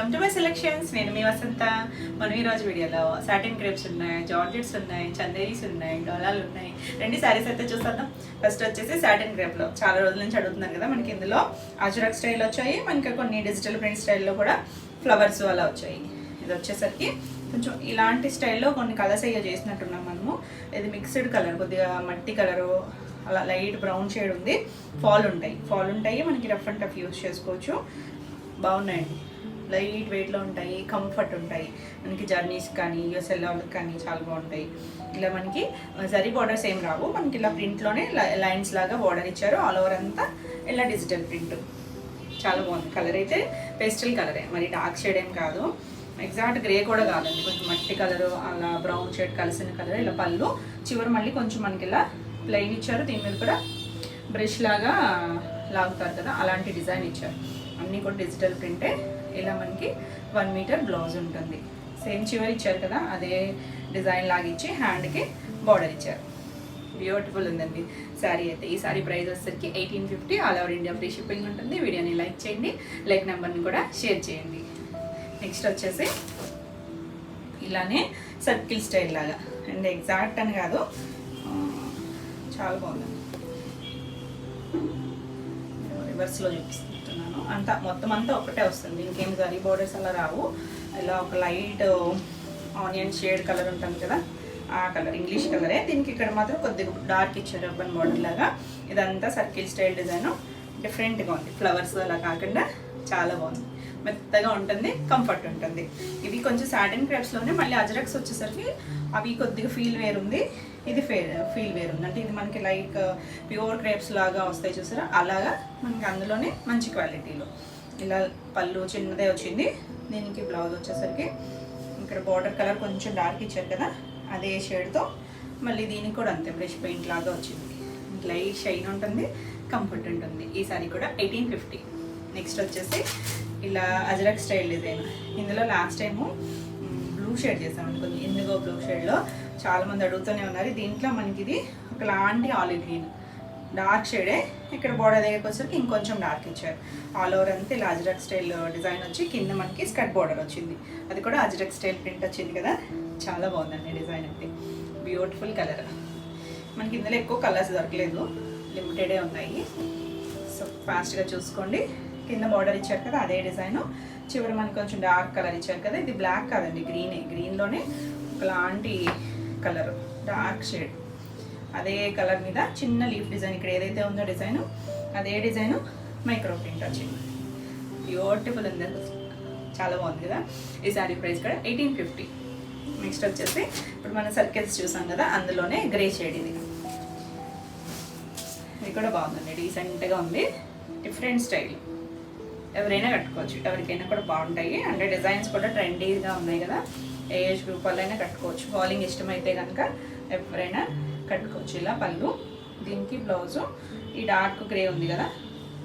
Welcome to my selections. నేను మీ వసంత. మనం ఈరోజు వీడియోలో సాటిన్ క్రేప్స్ ఉన్నాయి, జార్జెట్స్ ఉన్నాయి, చందేరీస్ ఉన్నాయి, డోలాలు ఉన్నాయి. రెండు శారీస్ అయితే చూసేద్దాం. ఫస్ట్ వచ్చేసి సాటిన్ క్రేప్లో చాలా రోజుల నుంచి అడుగుతున్నారు కదా, మనకి ఇందులో అజరక్ స్టైల్ వచ్చాయి, మనకి కొన్ని డిజిటల్ ప్రింట్ స్టైల్లో కూడా ఫ్లవర్స్ అలా వచ్చాయి. ఇది వచ్చేసరికి కొంచెం ఇలాంటి స్టైల్లో కొన్ని కలర్స్ అయ్యో చేసినట్టున్నాం మనము. ఇది మిక్స్డ్ కలర్, కొద్దిగా మట్టి కలరు, అలా లైట్ బ్రౌన్ షేడ్ ఉంది. ఫాల్ ఉంటాయి, మనకి రఫ్ అండ్ టఫ్ యూజ్ చేసుకోవచ్చు. బాగున్నాయండి, లైట్ వెయిట్లో ఉంటాయి, కంఫర్ట్ ఉంటాయి. మనకి జర్నీస్ కానీ యూఎస్ఎల్ వాళ్ళకి కానీ చాలా బాగుంటాయి. ఇలా మనకి జరీ బార్డర్స్ ఏం రావు, మనకి ఇలా ప్రింట్లోనే లైన్స్ లాగా బార్డర్ ఇచ్చారు. ఆల్ ఓవర్ అంతా ఇలా డిజిటల్ ప్రింట్. చాలా బాగుంది. కలర్ అయితే పేస్టల్ కలరే, మరి డార్క్ షేడ్ ఏం కాదు, ఎగ్జాక్ట్ గ్రే కూడా కాదండి, కొంచెం మట్టి కలరు అలా బ్రౌన్ షేడ్ కలిసిన కలర్. ఇలా పళ్ళు చివరి మళ్ళీ కొంచెం మనకి ఇలా ప్లెయిన్ ఇచ్చారు, దీని మీద కూడా బ్రష్ లాగా లాగుతారు కదా, అలాంటి డిజైన్ ఇచ్చారు. అన్నీ కూడా డిజిటల్ ప్రింటే. ఇలా మనకి 1 మీటర్ బ్లౌజ్ ఉంటుంది. సేమ్ చివరి ఇచ్చారు కదా, అదే డిజైన్ లాగా ఇచ్చి హ్యాండ్కి బార్డర్ ఇచ్చారు. బ్యూటిఫుల్ ఉందండి శారీ అయితే. ఈ శారీ ప్రైస్ వచ్చేసరికి 1850. All over India free shipping ఉంటుంది. వీడియోని లైక్ చేయండి, లైక్ నెంబర్ని కూడా షేర్ చేయండి. నెక్స్ట్ వచ్చేసి ఇలానే సర్కిల్ స్టైల్ లాగా, అండ్ ఎగ్జాక్ట్ అని కాదు, చాలా బాగుందండి. రివర్స్లో చూపిస్తున్నాను. అంతా మొత్తం అంతా ఒకటే వస్తుంది, ఇంకేం జరీ బోర్డర్స్ అలా రావు. ఇలా ఒక లైట్ ఆనియన్ షేడ్ కలర్ ఉంటుంది కదా, ఆ కలర్ ఇంగ్లీష్ కలరే. దీనికి ఇక్కడ మాత్రం కొద్దిగా డార్క్ ఇచ్చారు, రబ్బన్ బోర్డర్ లాగా. ఇదంతా సర్కిల్ స్టైల్ డిజైన్, డిఫరెంట్గా ఉంది. ఫ్లవర్స్ అలా కాకుండా చాలా బాగుంది, మెత్తగా ఉంటుంది, కంఫర్ట్ ఉంటుంది. ఇవి కొంచెం సాటిన్ క్రేప్స్లోనే మళ్ళీ అజరక్స్ వచ్చేసరికి అవి కొద్దిగా ఫీల్ వేరు ఉంది, ఇది ఫీల్ వేరు ఉంది. అంటే ఇది మనకి లైక్ ప్యూర్ క్రేప్స్ లాగా వస్తాయి చూసారా, అలాగా మనకి అందులోనే మంచి క్వాలిటీలో. ఇలా పళ్ళు చిన్నదే వచ్చింది. దీనికి బ్లౌజ్ వచ్చేసరికి ఇక్కడ బార్డర్ కలర్ కొంచెం డార్క్ ఇచ్చారు కదా, అదే షేడ్తో మళ్ళీ దీనికి కూడా అంతే బ్రష్ పెయింట్ లాగా వచ్చింది. లైట్ షైన్ ఉంటుంది, కంఫర్ట్ ఉంటుంది. ఈ సారీ కూడా 1850. నెక్స్ట్ వచ్చేసి ఇలా అజరక్ స్టైల్ డిజైన్. ఇందులో లాస్ట్ టైము బ్లూ షేడ్ చేసామండి, కొంచెం ఇండిగో బ్లూ షేడ్లో చాలామంది అడుగుతూనే ఉన్నారు. దీంట్లో మనకి ఇది ఒకలాంటి ఆలివ్ గ్రీన్ డార్క్ షేడే, ఇక్కడ బార్డర్ దగ్గరకు వచ్చేసరికి ఇంకొంచెం డార్క్ ఇచ్చారు. ఆల్ ఓవర్ అంతా ఇలా అజరక్ స్టైల్ డిజైన్ వచ్చి కింద మనకి స్కర్ట్ బార్డర్ వచ్చింది, అది కూడా అజరక్ స్టైల్ ప్రింట్ వచ్చింది కదా, చాలా బాగుందండి డిజైన్ అయితే. Beautiful colour. మనకి ఇందులో ఎక్కువ కలర్స్ దొరకలేదు, లిమిటెడే ఉన్నాయి. సో ఫాస్ట్గా చూసుకోండి. కింద బార్డర్ ఇచ్చారు కదా, అదే డిజైన్. చివరి మనకి కొంచెం డార్క్ కలర్ ఇచ్చారు కదా, ఇది బ్లాక్ కాదండి, గ్రీన్లోనే ఒకలాంటి కలర్ డార్క్ షేడ్. అదే కలర్ మీద చిన్న లీఫ్ డిజైన్, ఇక్కడ ఏదైతే ఉందో డిజైన్ అదే డిజైన్ మైక్రో ప్రింట్ వచ్చింది. బ్యూటిఫుల్ ఉంది, చాలా బాగుంది కదా. ఈ శారీ ప్రైస్ కూడా 1850. నెక్స్ట్ వచ్చేసి ఇప్పుడు మనం సర్కిల్స్ చూసాం కదా, అందులోనే గ్రే షేడ్. ఇది కూడా బాగుందండి, డీసెంట్గా ఉంది, డిఫరెంట్ స్టైల్. ఎవరైనా కట్టుకోవచ్చు, ఎవరికైనా కూడా బాగుంటాయి. అంటే డిజైన్స్ కూడా ట్రెండీగా ఉన్నాయి కదా, ఏ ఏజ్ గ్రూప్ వాళ్ళైనా కట్టుకోవచ్చు. ఫాలింగ్ ఇష్టమైతే కనుక ఎవరైనా కట్టుకోవచ్చు. ఇలా పళ్ళు, దీనికి బ్లౌజు ఈ డార్క్ గ్రే ఉంది కదా,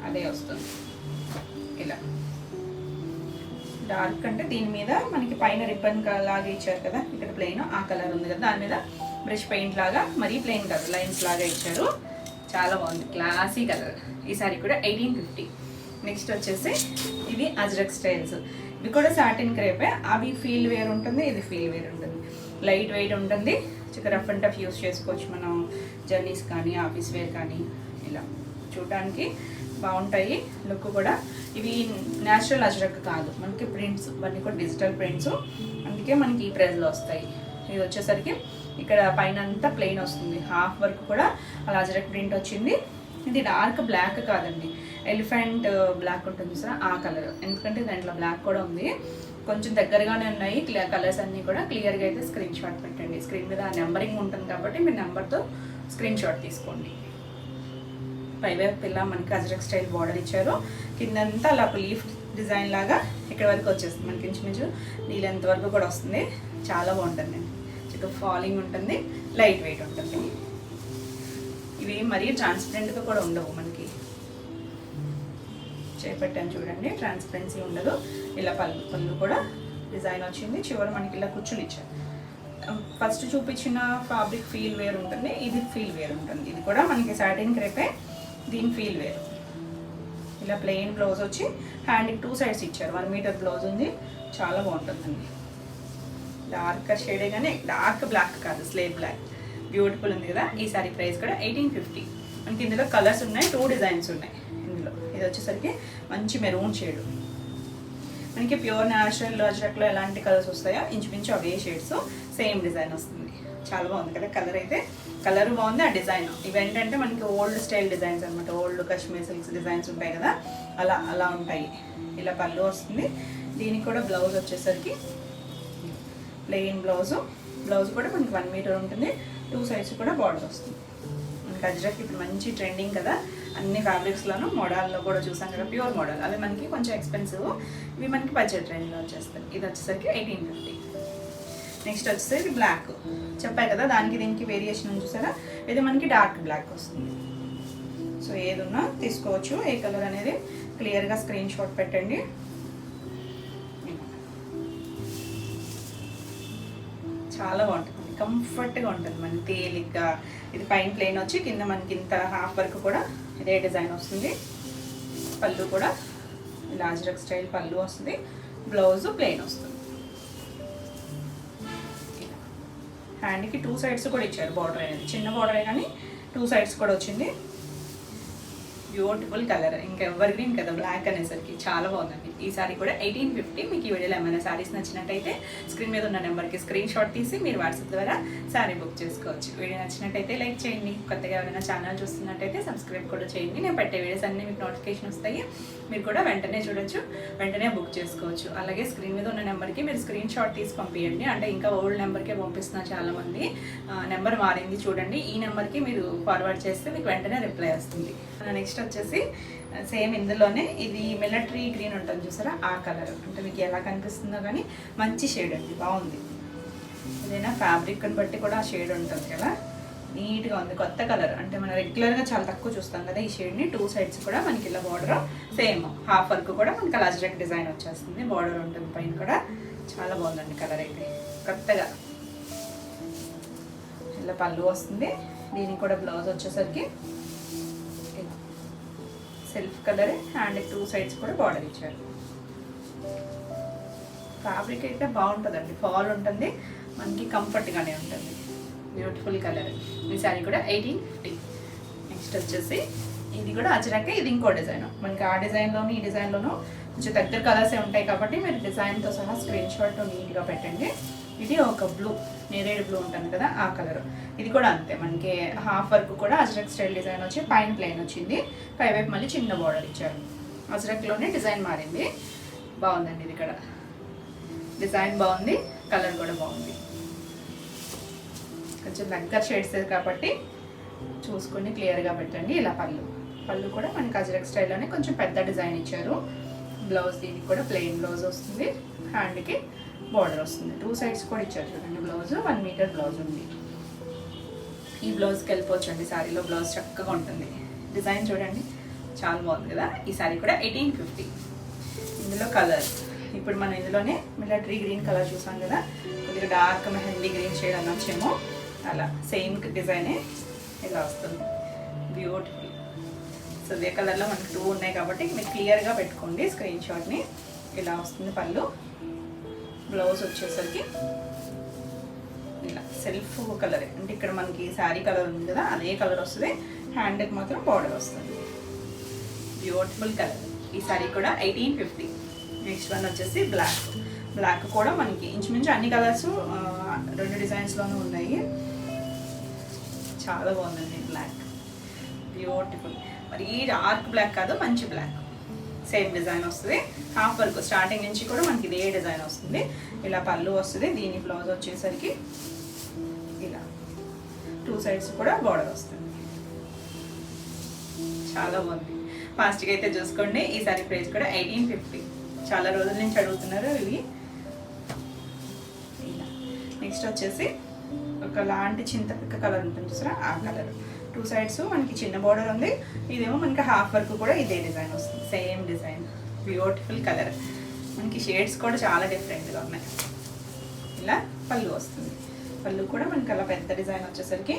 అదే వస్తుంది. ఇలా డార్క్ అంటే దీని మీద మనకి పైన రిబ్బన్ లాగా ఇచ్చారు కదా, ఇక్కడ ప్లెయిన్ ఆ కలర్ ఉంది కదా, దాని మీద బ్రష్ పెయింట్ లాగా, మరీ ప్లెయిన్ కాదు, లైన్స్ లాగా ఇచ్చారు. చాలా బాగుంది, క్లాసీ కలర్. ఈ సారీ కూడా 1850. నెక్స్ట్ వచ్చేసి ఇవి అజరక్ స్టైల్స్. ఇవి కూడా సాటిన్ క్రేపే, అవి ఫీల్ వేర్ ఉంటుంది, ఇది ఫీల్ వేర్ ఉంటుంది. లైట్ వెయిట్ ఉంటుంది, చిక్క రఫ్ అండ్ టఫ్ యూస్ చేసుకోవచ్చు మనం, జర్నీస్ కానీ ఆఫీస్ వేర్ కానీ. ఇలా చూడటానికి బాగుంటాయి, లుక్ కూడా. ఇవి న్యాచురల్ అజరక్ కాదు, మనకి ప్రింట్స్ ఇవన్నీ కూడా డిజిటల్ ప్రింట్స్, అందుకే మనకి ఈ ప్రైస్లో వస్తాయి. ఇది వచ్చేసరికి ఇక్కడ పైన అంతా ప్లెయిన్ వస్తుంది, హాఫ్ వరకు కూడా అలా అజరక్ ప్రింట్ వచ్చింది. ఇది డార్క్ బ్లాక్ కాదండి, ఎలిఫెంట్ బ్లాక్ ఉంటుంది సార్, ఆ కలర్. ఎందుకంటే దాంట్లో బ్లాక్ కూడా ఉంది, కొంచెం దగ్గరగానే ఉన్నాయి కలర్స్ అన్నీ కూడా. క్లియర్గా అయితే స్క్రీన్ షాట్ పెట్టండి, స్క్రీన్ మీద నెంబరింగ్ ఉంటుంది కాబట్టి మీరు నెంబర్తో స్క్రీన్ షాట్ తీసుకోండి. పైవైపు పిల్ల మనకి అజరక్ స్టైల్ బార్డర్ ఇచ్చారు, కిందంతా అలా లీఫ్ డిజైన్ లాగా ఇక్కడ వరకు వచ్చేస్తుంది, మనకి ఇంచుమించు నీళ్ళెంత వరకు కూడా వస్తుంది. చాలా బాగుంటుంది, చిక్క ఫాలింగ్ ఉంటుంది, లైట్ వెయిట్ ఉంటుంది. ఇవి మరీ ట్రాన్స్పరెంట్గా కూడా ఉండవు, మనకి చేపట్టాను చూడండి, ట్రాన్స్పరెన్సీ ఉండదు. ఇలా పళ్ళు కూడా డిజైన్ వచ్చింది, చివరి మనకి ఇలా కూర్చుని ఇచ్చారు. ఫస్ట్ చూపించిన ఫ్యాబ్రిక్ ఫీల్ వేర్ ఉంటుంది, ఇది ఫీల్ వేర్ ఉంటుంది. ఇది కూడా మనకి సాటిన్ క్రేపే, దీని ఫీల్ వేర్. ఇలా ప్లెయిన్ బ్లౌజ్ వచ్చి హ్యాండ్కి 2 సైడ్స్ ఇచ్చారు. 1 మీటర్ బ్లౌజ్ ఉంది, చాలా బాగుంటుందండి. డార్క్ షేడే కానీ డార్క్ బ్లాక్ కాదు, స్లేట్ బ్లాక్, బ్యూటిఫుల్ ఉంది కదా. ఈ సారీ ప్రైస్ కూడా 1850. మనకి ఇందులో కలర్స్ ఉన్నాయి, 2 డిజైన్స్ ఉన్నాయి ఇందులో. ఇది వచ్చేసరికి మంచి మెరూన్ షేడ్, మనకి ప్యూర్ న్యాచురల్ అజ్రక్లో ఎలాంటి కలర్స్ వస్తాయో ఇంచుమించు అవే షేడ్స్, సేమ్ డిజైన్ వస్తుంది. చాలా బాగుంది కదా. కలర్ అయితే కలర్ బాగుంది, ఆ డిజైన్. ఇవేంటంటే మనకి ఓల్డ్ స్టైల్ డిజైన్స్ అనమాట, ఓల్డ్ కాశ్మీర్ సిల్క్స్ డిజైన్స్ ఉంటాయి కదా, అలా ఉంటాయి. ఇలా పళ్ళు వస్తుంది. దీనికి కూడా బ్లౌజ్ వచ్చేసరికి ప్లెయిన్ బ్లౌజ్ కూడా మనకి 1 మీటర్ ఉంటుంది, 2 సైడ్స్ కూడా బార్డర్ వస్తుంది. మనకి అజ్రక్ ఇప్పుడు మంచి ట్రెండింగ్ కదా, అన్ని ఫ్యాబ్రిక్స్లోనూ. మోడల్లో కూడా చూసాం కదా, ప్యూర్ మోడల్. అదే మనకి కొంచెం ఎక్స్పెన్సివ్, ఇవి మనకి బడ్జెట్ రేంజ్లో వచ్చేస్తాయి. ఇది వచ్చేసరికి 1850. నెక్స్ట్ వచ్చేసరికి బ్లాక్ చెప్పాయి కదా, దానికి దీనికి వేరియేషన్ చూసారా. ఇది మనకి డార్క్ బ్లాక్ వస్తుంది. సో ఏదున్నా తీసుకోవచ్చు. ఏ కలర్ అనేది క్లియర్గా స్క్రీన్ షాట్ పెట్టండి. చాలా బాగుంటుంది, కంఫర్ట్గా ఉంటుంది, మనకి తేలిగ్గా. ఇది పైన ప్లెయిన్ వచ్చి కింద మనకి ఇంత హాఫ్ వరకు కూడా ఇదే డిజైన్ వస్తుంది. పళ్ళు కూడా ఇలా అజ్రక్ స్టైల్ పళ్ళు వస్తుంది, బ్లౌజ్ ప్లెయిన్ వస్తుంది. హ్యాండ్కి 2 సైడ్స్ కూడా ఇచ్చారు బార్డర్ అనేది, చిన్న బార్డరే కానీ 2 సైడ్స్ కూడా వచ్చింది. బ్యూటిఫుల్ కలర్, ఇంకా ఎవర్ గ్రీన్ కదా బ్లాక్ అనేసరికి, చాలా బాగుందండి. ఈ సారీ కూడా 1850. మీకు ఈ వీడియోలో ఏమైనా సారీస్ నచ్చినట్టయితే స్క్రీన్ మీద ఉన్న నెంబర్కి స్క్రీన్ షాట్ తీసి మీరు వాట్సాప్ ద్వారా సారీ బుక్ చేసుకోవచ్చు. వీడియో నచ్చినట్టయితే లైక్ చేయండి, కొత్తగా ఎవరైనా ఛానల్ చూస్తున్నట్టయితే సబ్స్క్రైబ్ కూడా చేయండి. నేను పెట్టే వీడియోస్ అన్నీ మీకు నోటిఫికేషన్ వస్తాయి, మీరు కూడా వెంటనే చూడొచ్చు, వెంటనే బుక్ చేసుకోవచ్చు. అలాగే స్క్రీన్ మీద ఉన్న నెంబర్కి మీరు స్క్రీన్ షాట్ తీసి పంపించండి. అంటే ఇంకా ఓల్డ్ నెంబర్కే పంపిస్తున్నారు చాలామంది, నెంబర్ మారింది చూడండి. ఈ నెంబర్కి మీరు ఫార్వర్డ్ చేస్తే మీకు వెంటనే రిప్లై వస్తుంది. నెక్స్ట్ వచ్చేసి సేమ్ ఇందులోనే ఇది మిలిటరీ గ్రీన్ ఉంటుంది చూసారా, ఆ కలర్. అంటే మీకు ఎలా కనిపిస్తుందో కానీ మంచి షేడ్ అండి, బాగుంది. ఏదైనా ఫ్యాబ్రిక్ని బట్టి కూడా ఆ షేడ్ ఉంటుంది కదా, నీట్గా ఉంది. కొత్త కలర్, అంటే మనం రెగ్యులర్గా చాలా తక్కువ చూస్తాం కదా ఈ షేడ్ని. 2 సైడ్స్ కూడా మనకి ఇలా బార్డర్ సేమ్ హాఫ్ వర్క్ కూడా మనకి అలా అజ్రక్ డిజైన్ వచ్చేస్తుంది, బార్డర్ ఉంటుంది పైన కూడా. చాలా బాగుందండి కలర్ అయితే, కొత్తగా. ఇలా పళ్ళు వస్తుంది. దీనికి కూడా బ్లౌజ్ వచ్చేసరికి సెల్ఫ్ కలరే, హ్యాండ్ 2 సైడ్స్ కూడా బార్డర్ ఇచ్చారు. ఫ్యాబ్రిక్ అయితే బాగుంటుందండి, ఫాల్ ఉంటుంది, మనకి కంఫర్ట్గానే ఉంటుంది. Beautiful colour. ఈ సారీ కూడా 1850. నెక్స్ట్ వచ్చేసి ఇది కూడా అజ్రకే, ఇది ఇంకో డిజైన్. మనకి ఆ డిజైన్లోను ఈ డిజైన్లోనూ కొంచెం దగ్గర కలర్సే ఉంటాయి కాబట్టి మీరు డిజైన్తో సహా స్క్రీన్ షాట్ నీట్గా పెట్టండి. ఇది ఒక బ్లూ, నేరేడ్ బ్లూ ఉంటుంది కదా, ఆ కలర్. ఇది కూడా అంతే, మనకి హాఫ్ వర్క్ కూడా అజ్రక్ స్టైల్ డిజైన్ వచ్చి పైన ప్లెయిన్ వచ్చింది, పైవైపు మళ్ళీ చిన్న బార్డర్ ఇచ్చారు. అజ్రక్లోనే డిజైన్ మారింది, బాగుందండి. ఇది కూడా డిజైన్ బాగుంది, కలర్ కూడా బాగుంది. కొంచెం దగ్గర షేడ్స్ కాబట్టి చూసుకొని క్లియర్గా పెట్టండి. ఇలా పళ్ళు కూడా మనకి అజ్రక్ స్టైల్లోనే కొంచెం పెద్ద డిజైన్ ఇచ్చారు. బ్లౌజ్ దీనికి కూడా ప్లెయిన్ బ్లౌజ్ వస్తుంది, హ్యాండ్కి బార్డర్ వస్తుంది. 2 సైడ్స్ కూడా ఇచ్చారు చూడండి. బ్లౌజ్ 1 మీటర్ బ్లౌజ్ ఉంది. ఈ బ్లౌజ్కి వెళ్ళిపోవచ్చు అండి, శారీలో బ్లౌజ్ చక్కగా ఉంటుంది. డిజైన్ చూడండి, చాలా బాగుంది కదా. ఈ శారీ కూడా 1850. ఇందులో కలర్స్ ఇప్పుడు మనం ఇందులోనే మిలిటరీ గ్రీన్ కలర్ చూసాం కదా, కొద్దిగా డార్క్ మెహందీ గ్రీన్ షేడ్ అనొచ్చేమో, అలా సేమ్ డిజైనే ఇలా వస్తుంది. బ్యూటిఫుల్. సో ఇదే కలర్లో మనకి 2 ఉన్నాయి కాబట్టి మీరు క్లియర్గా పెట్టుకోండి స్క్రీన్ షాట్ని. ఇలా వస్తుంది పళ్ళు. బ్లౌజ్ వచ్చేసరికి ఇలా సెల్ఫ్ కలరే, అంటే ఇక్కడ మనకి శారీ కలర్ ఉంది కదా అదే కలర్ వస్తుంది, హ్యాండ్కి మాత్రం బార్డర్ వస్తుంది. Beautiful colour. ఈ శారీ కూడా 1850. నెక్స్ట్ వన్ వచ్చేసి బ్లాక్ కూడా మనకి ఇంచుమించు అన్ని కలర్స్ 2 డిజైన్స్లోనూ ఉన్నాయి. చాలా బాగుందండి బ్లాక్, బ్యూటిఫుల్. మరి డార్క్ బ్లాక్ కాదు, మంచి బ్లాక్. సేమ్ డిజైన్ వస్తుంది, హాఫ్ వర్క్ స్టార్టింగ్ నుంచి కూడా మనకి ఇదే డిజైన్ వస్తుంది. ఇలా పళ్ళు వస్తుంది, దీని బ్లౌజ్ వచ్చేసరికి ఇలా 2 సైడ్స్ కూడా బార్డర్ వస్తుంది. చాలా బాగుంది. ఫాస్ట్గా అయితే చూసుకోండి. ఈ సారీ ప్రైస్ కూడా 1850. చాలా రోజుల నుంచి అడుగుతున్నారు ఇవి. ఇలా నెక్స్ట్ వచ్చేసి ఒకలాంటి చింతపిక్క కలర్ ఉంటుంది చూసారా, ఆ కలర్. 2 సైడ్స్ మనకి చిన్న బార్డర్ ఉంది, ఇదేమో మనకి హాఫ్ వర్క్ కూడా ఇదే డిజైన్ వస్తుంది, సేమ్ డిజైన్. Beautiful colour. మనకి షేడ్స్ కూడా చాలా డిఫరెంట్గా ఉన్నాయి. ఇలా పళ్ళు వస్తుంది, పళ్ళు కూడా మనకి అలా పెద్ద డిజైన్ వచ్చేసరికి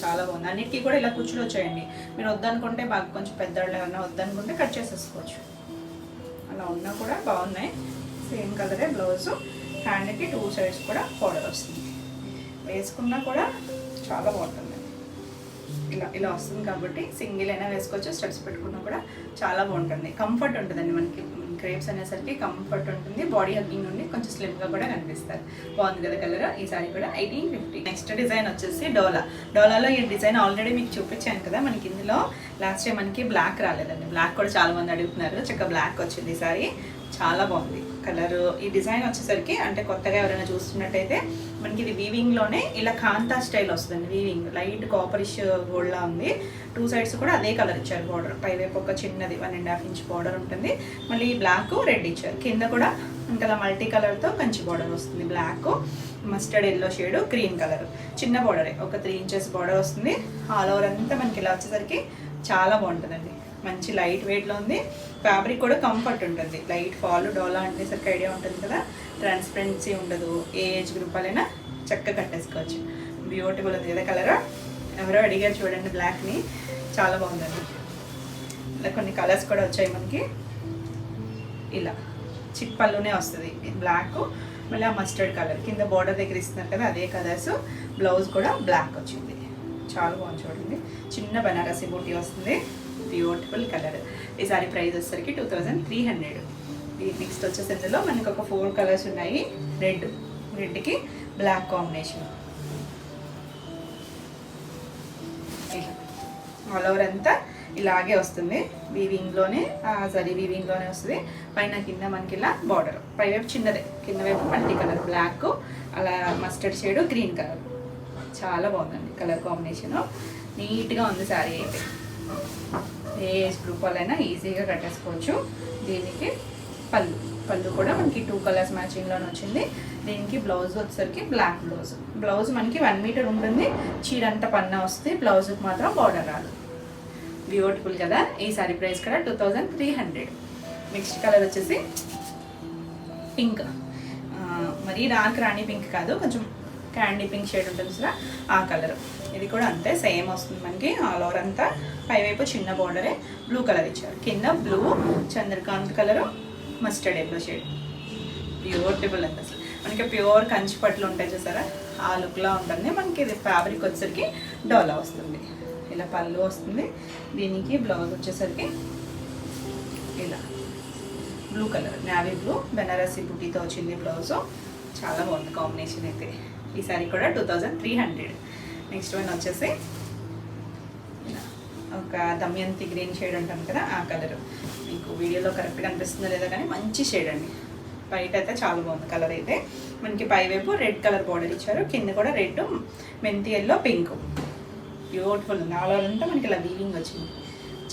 చాలా బాగుంది. అన్నిటికీ కూడా ఇలా కుచ్చులు వచ్చాయండి. మీరు వద్దనుకుంటే బాగా కొంచెం పెద్దవాళ్ళు ఏమన్నా వద్దనుకుంటే కట్ చేసేసుకోవచ్చు. అలా ఉన్నా కూడా బాగున్నాయి. సేమ్ కలరే బ్లౌజు. హ్యాండ్కి 2 సైడ్స్ కూడా బార్డర్ వస్తుంది. వేసుకున్నా కూడా చాలా బాగుంటుంది. ఇలా వస్తుంది కాబట్టి సింగిల్ అయినా వేసుకోవచ్చు. స్టెప్స్ పెట్టుకున్నా కూడా చాలా బాగుంటుంది. కంఫర్ట్ ఉంటుందండి. మనకి క్రేప్స్ అనేసరికి కంఫర్ట్ ఉంటుంది. బాడీ హగ్గింగ్ నుండి కొంచెం స్లిమ్గా కూడా కనిపిస్తారు. బాగుంది కదా కలర్. ఈ సారీ కూడా 1850. నెక్స్ట్ డిజైన్ వచ్చేసి డోలాలో ఈ డిజైన్ ఆల్రెడీ మీకు చూపించాను కదా. మనకి ఇందులో లాస్ట్ టైం మనకి బ్లాక్ రాలేదండి. బ్లాక్ కూడా చాలా మంది అడుగుతున్నారు. చక్కగా బ్లాక్ వచ్చింది. ఈ సారీ చాలా బాగుంది కలర్. ఈ డిజైన్ వచ్చేసరికి అంటే కొత్తగా ఎవరైనా చూస్తున్నట్టయితే మనకి ఇది వీవింగ్లోనే ఇలా కాంతా స్టైల్ వస్తుందండి. వీవింగ్ లైట్ కాపరిష్ గోల్డ్లా ఉంది. 2 సైడ్స్ కూడా అదే కలర్ ఇచ్చారు. బార్డర్ పైవైపు ఒక చిన్నది 1.5 ఇంచ్ బార్డర్ ఉంటుంది. మళ్ళీ బ్లాక్ రెడ్ ఇచ్చారు. కింద కూడా ఇంకా మల్టీ కలర్తో కంచి బార్డర్ వస్తుంది. Black, mustard yellow shade, green colour. చిన్న బార్డరే, ఒక 3 ఇంచెస్ బార్డర్ వస్తుంది. ఆల్ ఓవర్ అంతా మనకి ఇలా వచ్చేసరికి చాలా బాగుంటుందండి. మంచి లైట్ వెయిట్లో ఉంది. ఫ్యాబ్రిక్ కూడా కంఫర్ట్ ఉంటుంది. లైట్ ఫాల్ డోలా అనేసరికి ఐడియా ఉంటుంది కదా. ట్రాన్స్పరెన్సీ ఉండదు. ఏ ఏజ్ గ్రూప్ వాళ్ళైనా చక్కగా కట్టేసుకోవచ్చు. బ్యూటిఫుల్ ఉంది కదా కలర్. ఎవరో అడిగారు చూడండి బ్లాక్ని, చాలా బాగుందండి. ఇలా కొన్ని కలర్స్ కూడా వచ్చాయి మనకి. ఇలా చిప్పల్లోనే వస్తుంది బ్లాక్, మళ్ళీ ఆ మస్టర్డ్ కలర్ కింద బార్డర్ దగ్గర ఇస్తున్నారు కదా అదే కలర్స్. బ్లౌజ్ కూడా బ్లాక్ వచ్చింది. చాలా బాగుంది చూడండి. చిన్న బనారసి బూటీ వస్తుంది. Beautiful colour. ఈ సారీ ప్రైస్ వచ్చేసరికి 2300. నెక్స్ట్ వచ్చేసి ఇందులో మనకి ఒక 4 కలర్స్ ఉన్నాయి. రెడ్కి బ్లాక్ కాంబినేషన్. ఆల్ ఓవర్ అంతా ఇలాగే వస్తుంది. వీవింగ్లోనే సరీ వీవింగ్లోనే వస్తుంది. పైన కింద మనకి ఇలా బార్డర్. పైవైపు చిన్నదే, కింద వైపు మల్టీ కలర్ బ్లాక్, అలా మస్టర్డ్ షేడ్, గ్రీన్ కలర్. చాలా బాగుందండి కలర్ కాంబినేషను. నీట్గా ఉంది శారీ అయితే. ఏ ఏజ్ గ్రూప్ వాళ్ళైనా ఈజీగా కట్టేసుకోవచ్చు. దీనికి పళ్ళు కూడా మనకి 2 కలర్స్ మ్యాచింగ్లోనే వచ్చింది. దీనికి బ్లౌజ్ వచ్చేసరికి బ్లాక్ బ్లౌజ్ మనకి 1 మీటర్ ఉంటుంది. చీరంతా పన్నా వస్తుంది. బ్లౌజ్కి మాత్రం బార్డర్ రాదు. బ్యూటిఫుల్ కదా. ఈ సారీ ప్రైస్ కూడా 2300. నెక్స్ట్ కలర్ వచ్చేసి పింక్. మరీ డార్క్ రాణి పింక్ కాదు, కొంచెం క్యాండీ పింక్ షేడ్ ఉంటుంది సార్, ఆ కలర్. ఇది కూడా అంతే సేమ్ వస్తుంది మనకి. ఆల్ ఓవర్ అంతా పైవైపు చిన్న బార్డరే. బ్లూ కలర్ ఇచ్చారు. కింద blue, Chandrakant colour, mustard yellow shade. Beautiful అండి. అసలు మనకి ప్యూర్ కంచి పట్లు ఉంటాయి చూసారా, ఆ లుక్లా ఉంటుంది. మనకి ఇది ఫ్యాబ్రిక్ వచ్చేసరికి డోలా వస్తుంది. ఇలా పళ్ళు వస్తుంది. దీనికి బ్లౌజ్ వచ్చేసరికి ఇలా blue colour, navy blue Banarasi బుటీతో వచ్చింది బ్లౌజ్. చాలా బాగుంది కాంబినేషన్ అయితే. ఈ సారీ కూడా 2300. నెక్స్ట్ వన్ వచ్చేసి ఒక దమయంతి గ్రీన్ షేడ్ ఉంటుంది కదా, ఆ కలర్. మీకు వీడియోలో కరెక్ట్గా అనిపిస్తుందో లేదో కానీ మంచి షేడ్ అండి. బయట అయితే చాలా బాగుంది కలర్ అయితే. మనకి పైవైపు రెడ్ కలర్ బార్డర్ ఇచ్చారు. కింద కూడా రెడ్, మెంతి ఎల్లో, పింక్. బ్యూటిఫుల్ ఉంది. ఆల్ ఓవర్ అంతా మనకి ఇలా వీవింగ్ వచ్చింది.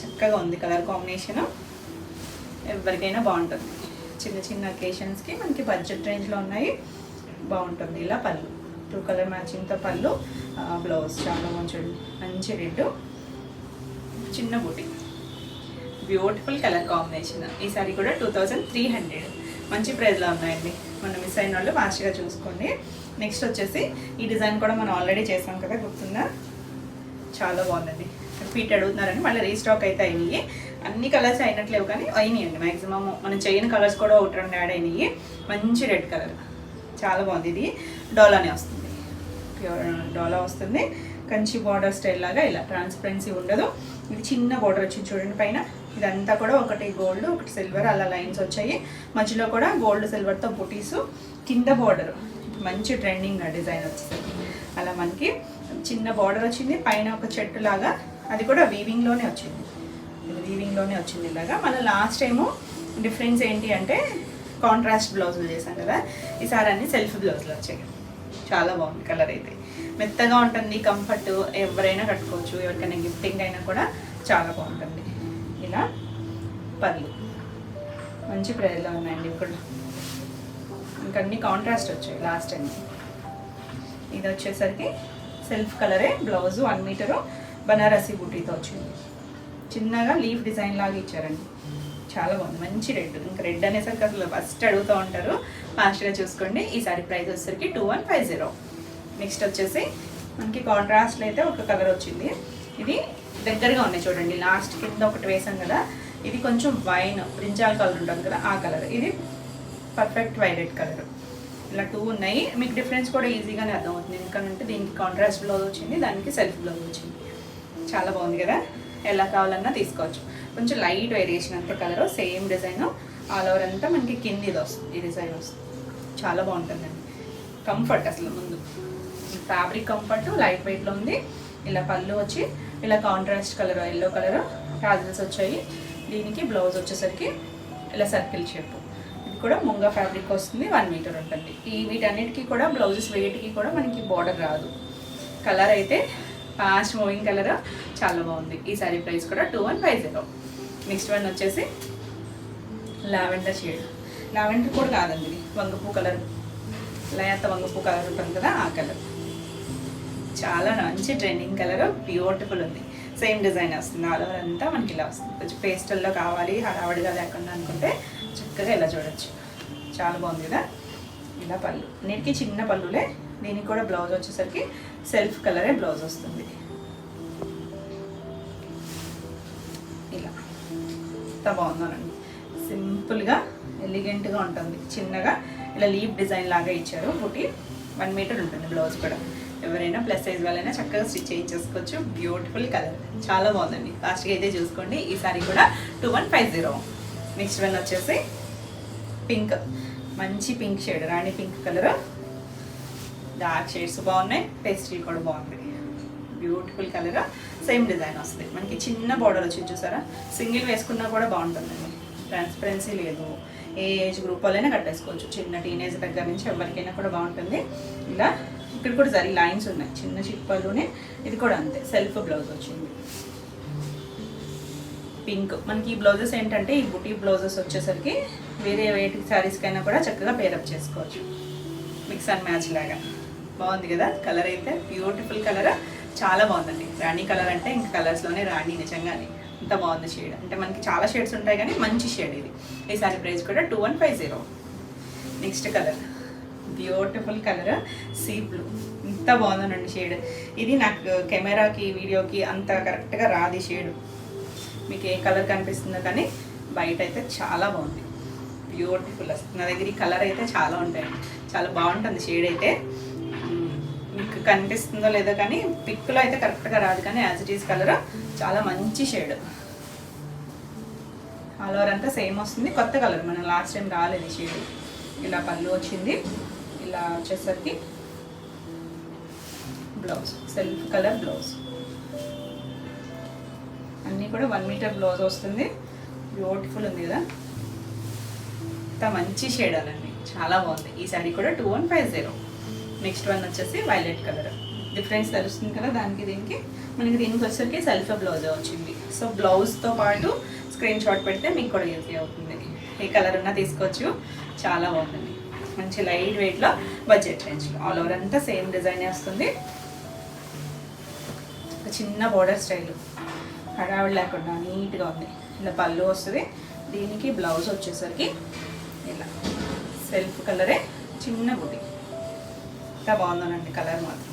చక్కగా ఉంది కలర్ కాంబినేషన్. ఎవరికైనా బాగుంటుంది. చిన్న చిన్న అకేషన్స్కి మనకి బడ్జెట్ రేంజ్లో ఉన్నాయి. బాగుంటుంది. ఇలా పళ్ళు 2 కలర్ మ్యాచింగ్తో పళ్ళు. బ్లౌజ్ చాలా బాగుంటుంది. మంచి రెడ్, చిన్న బూటీ. Beautiful colour combination. ఈ సారీ కూడా 2300. మంచి ప్రైస్లో ఉన్నాయండి. మనం మిస్ అయిన వాళ్ళు ఫాస్ట్గా చూసుకోండి. నెక్స్ట్ వచ్చేసి ఈ డిజైన్ కూడా మనం ఆల్రెడీ చేసాం కదా, గుర్తుందా? చాలా బాగుందండి. రిపీట్ అడుగుతున్నారని మళ్ళీ రీస్టాక్ అయితే అయినాయి. అన్ని కలర్స్ అయినట్లేవు కానీ అయినాయండి. మ్యాక్సిమమ్ మనం చేయని కలర్స్ కూడా 1-2 యాడ్ అయినాయి. మంచి రెడ్ కలర్ చాలా బాగుంది. ఇది డోలానే వస్తుంది. ప్యూర్ డోలా వస్తుంది. కంచి బార్డర్ స్టైల్ లాగా ఇలా ట్రాన్స్పరెన్సీ ఉండదు. ఇది చిన్న బార్డర్ వచ్చింది చూడండి పైన. ఇదంతా కూడా ఒకటి గోల్డ్, ఒకటి సిల్వర్, అలా లైన్స్ వచ్చాయి. మధ్యలో కూడా గోల్డ్ సిల్వర్తో బుటీసు. కింద బార్డర్ మంచి ట్రెండింగ్ డిజైన్ వచ్చింది. అలా మనకి చిన్న బార్డర్ వచ్చింది. పైన ఒక చెట్టు లాగా, అది కూడా వీవింగ్లోనే వచ్చింది. వీవింగ్లోనే వచ్చింది ఇలాగా. మళ్ళీ లాస్ట్ టైము డిఫరెన్స్ ఏంటి అంటే కాంట్రాస్ట్ బ్లౌజులు చేశాం కదా, ఈసారి అన్ని సెల్ఫ్ బ్లౌజులు వచ్చాయి. చాలా బాగుంది కలర్ అయితే. మెత్తగా ఉంటుంది, కంఫర్ట్, ఎవరైనా కట్టుకోవచ్చు. ఎవరికైనా గిఫ్టింగ్ అయినా కూడా చాలా బాగుంటుంది. ఇలా పళ్ళు మంచి ప్రైస్లో ఉన్నాయండి. ఇప్పుడు ఇంకన్నీ కాంట్రాస్ట్ వచ్చాయి లాస్ట్ టైం. ఇది వచ్చేసరికి సెల్ఫ్ కలరే. బ్లౌజు 1 మీటరు బనారసి బూటీతో వచ్చింది. చిన్నగా లీఫ్ డిజైన్ లాగా ఇచ్చారండి. చాలా బాగుంది. మంచి రెడ్. ఇంకా రెడ్ అనేసరికి అసలు ఫస్ట్ అడుగుతూ ఉంటారు. ఫాస్ట్గా చూసుకోండి. ఈ సారీ ప్రైస్ వచ్చేసరికి 2150. నెక్స్ట్ వచ్చేసి మనకి కాంట్రాస్ట్లో అయితే ఒక కలర్ వచ్చింది. ఇది దగ్గరగా ఉన్నాయి చూడండి, లాస్ట్ కింద ఒకటి వేసాం కదా, ఇది కొంచెం వైన్ బ్రింజాల్ కలర్ ఉంటుంది కదా ఆ కలర్, ఇది పర్ఫెక్ట్ వైలెట్ కలర్. ఇలా 2 ఉన్నాయి. మీకు డిఫరెన్స్ కూడా ఈజీగానే అర్థమవుతుంది, ఎందుకంటే దీనికి కాంట్రాస్ట్ బ్లౌజ్ వచ్చింది, దానికి సెల్ఫ్ బ్లౌజ్ వచ్చింది. చాలా బాగుంది కదా, ఎలా కావాలన్నా తీసుకోవచ్చు. కొంచెం లైట్ వేరియేషన్ అంతే colour, same design all over అంతా మనకి కింద ఇది వస్తుంది, ఈ డిజైన్ వస్తుంది. చాలా బాగుంటుందండి, కంఫర్ట్ అసలు ముందు ఫ్యాబ్రిక్ కంఫర్ట్, లైట్ వెయిట్లో ఉంది. ఇలా పళ్ళు వచ్చి ఇలా contrast colour yellow colour tassels వచ్చాయి. దీనికి బ్లౌజ్ వచ్చేసరికి ఇలా సర్కిల్ షేప్, ఇది కూడా ముంగా ఫ్యాబ్రిక్ వస్తుంది, 1 మీటర్ ఉంటుంది. వీటన్నిటికీ కూడా బ్లౌజెస్ వెయిట్కి కూడా మనకి బార్డర్ రాదు. కలర్ అయితే ఫాస్ట్ మూవింగ్ కలర్, చాలా బాగుంది. ఈ సారీ ప్రైస్ కూడా 2150. నెక్స్ట్ వన్ వచ్చేసి లావెండర్ షేడ్. లావెండర్ కూడా కాదండి, ఇది వంగపూ కలర్, లేత వంగపూ కలర్ ఉంటుంది కదా ఆ కలర్. చాలా మంచి ట్రెండింగ్ కలర్, బ్యూటిఫుల్ ఉంది. సేమ్ డిజైన్ వస్తుంది, ఆల్ ఓవర్ అంతా మనకి ఇలా వస్తుంది. కొంచెం పేస్టల్లో కావాలి హడావడిగా లేకుండా అనుకుంటే చక్కగా ఇలా చూడొచ్చు. చాలా బాగుంది కదా. ఇలా పళ్ళు, అన్నిటికీ చిన్న పళ్ళులే. దీనికి కూడా బ్లౌజ్ వచ్చేసరికి సెల్ఫ్ కలరే బ్లౌజ్ వస్తుంది. ఇలా ఎంత బాగుందోనండి, సింపుల్గా ఎలిగెంట్గా ఉంటుంది. చిన్నగా ఇలా లీఫ్ డిజైన్ లాగా ఇచ్చారు. బుట్టి 1 మీటర్ ఉంటుంది బ్లౌజ్ కూడా. ఎవరైనా ప్లస్ సైజ్ వాళ్ళైనా చక్కగా స్టిచ్ చేయించేసుకోవచ్చు. బ్యూటిఫుల్ కలర్, చాలా బాగుందండి. లాస్ట్గా అయితే చూసుకోండి. ఈ సారీ కూడా 2150. నెక్స్ట్ వన్ వచ్చేసి పింక్, మంచి పింక్ షేడ్, రాణి పింక్ కలర్. డార్క్ షేడ్స్ బాగున్నాయి, పేస్ట్రీ కూడా బాగుంది. బ్యూటిఫుల్ కలర్, సేమ్ డిజైన్ వస్తుంది. మనకి చిన్న బార్డర్ వచ్చింది చూసారా, సింగిల్ వేసుకున్నా కూడా బాగుంటుందండి. ట్రాన్స్పరెన్సీ లేదు, ఏ ఏజ్ గ్రూప్ వాళ్ళైనా కట్టేసుకోవచ్చు. చిన్న టీనేజ్ దగ్గర నుంచి ఎవరికైనా కూడా బాగుంటుంది. ఇలా ఇక్కడ కూడా జరీ లైన్స్ ఉన్నాయి, చిన్న చిప్పలునే. ఇది కూడా అంతే, సెల్ఫ్ బ్లౌజ్ వచ్చింది. పింక్ మనకి ఈ బ్లౌజెస్ ఏంటంటే, ఈ బుటీ బ్లౌజెస్ వచ్చేసరికి వేరే వేటి శారీస్కైనా కూడా చక్కగా పేరప్ చేసుకోవచ్చు, మిక్స్ అండ్ మ్యాచ్ లాగా. బాగుంది కదా కలర్ అయితే, బ్యూటిఫుల్ కలర్, చాలా బాగుందండి. రాణి కలర్ అంటే ఇంక కలర్స్లోనే రాణి, నిజంగానే అంత బాగుంది షేడ్. అంటే మనకి చాలా షేడ్స్ ఉంటాయి కానీ మంచి షేడ్ ఇది. ఈ సారీ ప్రైస్ కూడా 2150. Next colour beautiful colour, sea blue. ఇంత బాగుందనండి షేడ్. ఇది నాకు కెమెరాకి వీడియోకి అంత కరెక్ట్గా రాదు షేడ్, మీకు ఏ కలర్ కనిపిస్తుందో కానీ బయట అయితే చాలా బాగుంది, బ్యూటిఫుల్. నా దగ్గర ఈ కలర్ అయితే చాలా ఉంటాయండి, చాలా బాగుంటుంది షేడ్ అయితే. మీకు కనిపిస్తుందో లేదో కానీ పిక్లో అయితే కరెక్ట్గా రాదు, కానీ యాజ్ ఇట్ ఈస్ కలర్ చాలా మంచి షేడ్. ఆల్ ఓవర్ అంతా సేమ్ వస్తుంది, కొత్త కలర్, మనం లాస్ట్ టైం రాలేదు షేడ్. ఇలా పళ్ళు వచ్చింది, ఇలా వచ్చేసరికి బ్లౌజ్ సెల్ఫ్ కలర్ బ్లౌజ్, అన్నీ కూడా 1 మీటర్ బ్లౌజ్ వస్తుంది. బ్యూటిఫుల్ ఉంది కదా, ఇంత మంచి షేడ్ అనండి, చాలా బాగుంది. ఈ సారీ కూడా 2150. నెక్స్ట్ వన్ వచ్చేసి వైలెట్ కలర్. డిఫరెన్స్ తెలుస్తుంది కదా దానికి దీనికి. మనకి దీనికి వచ్చేసరికి సెల్ఫ్ బ్లౌజ్ వచ్చింది. సో బ్లౌజ్తో పాటు స్క్రీన్ షాట్ పెడితే మీకు కూడా ఈజీ అవుతుంది. ఏ కలర్ ఉన్నా తీసుకోవచ్చు, చాలా బాగుంటుంది. మంచి లైట్ వెయిట్లో బడ్జెట్ రేంజ్లో ఆల్ ఓవర్ అంతా సేమ్ డిజైన్ వస్తుంది. ఒక చిన్న బోర్డర్ స్టైల్, హడావిడి లేకుండా నీట్గా ఉంది. ఇలా పళ్ళు వస్తుంది, దీనికి బ్లౌజ్ వచ్చేసరికి ఇలా సెల్ఫ్ కలరే, చిన్న బుటీ. ఎంత బాగుందోనండి కలర్ మాత్రం,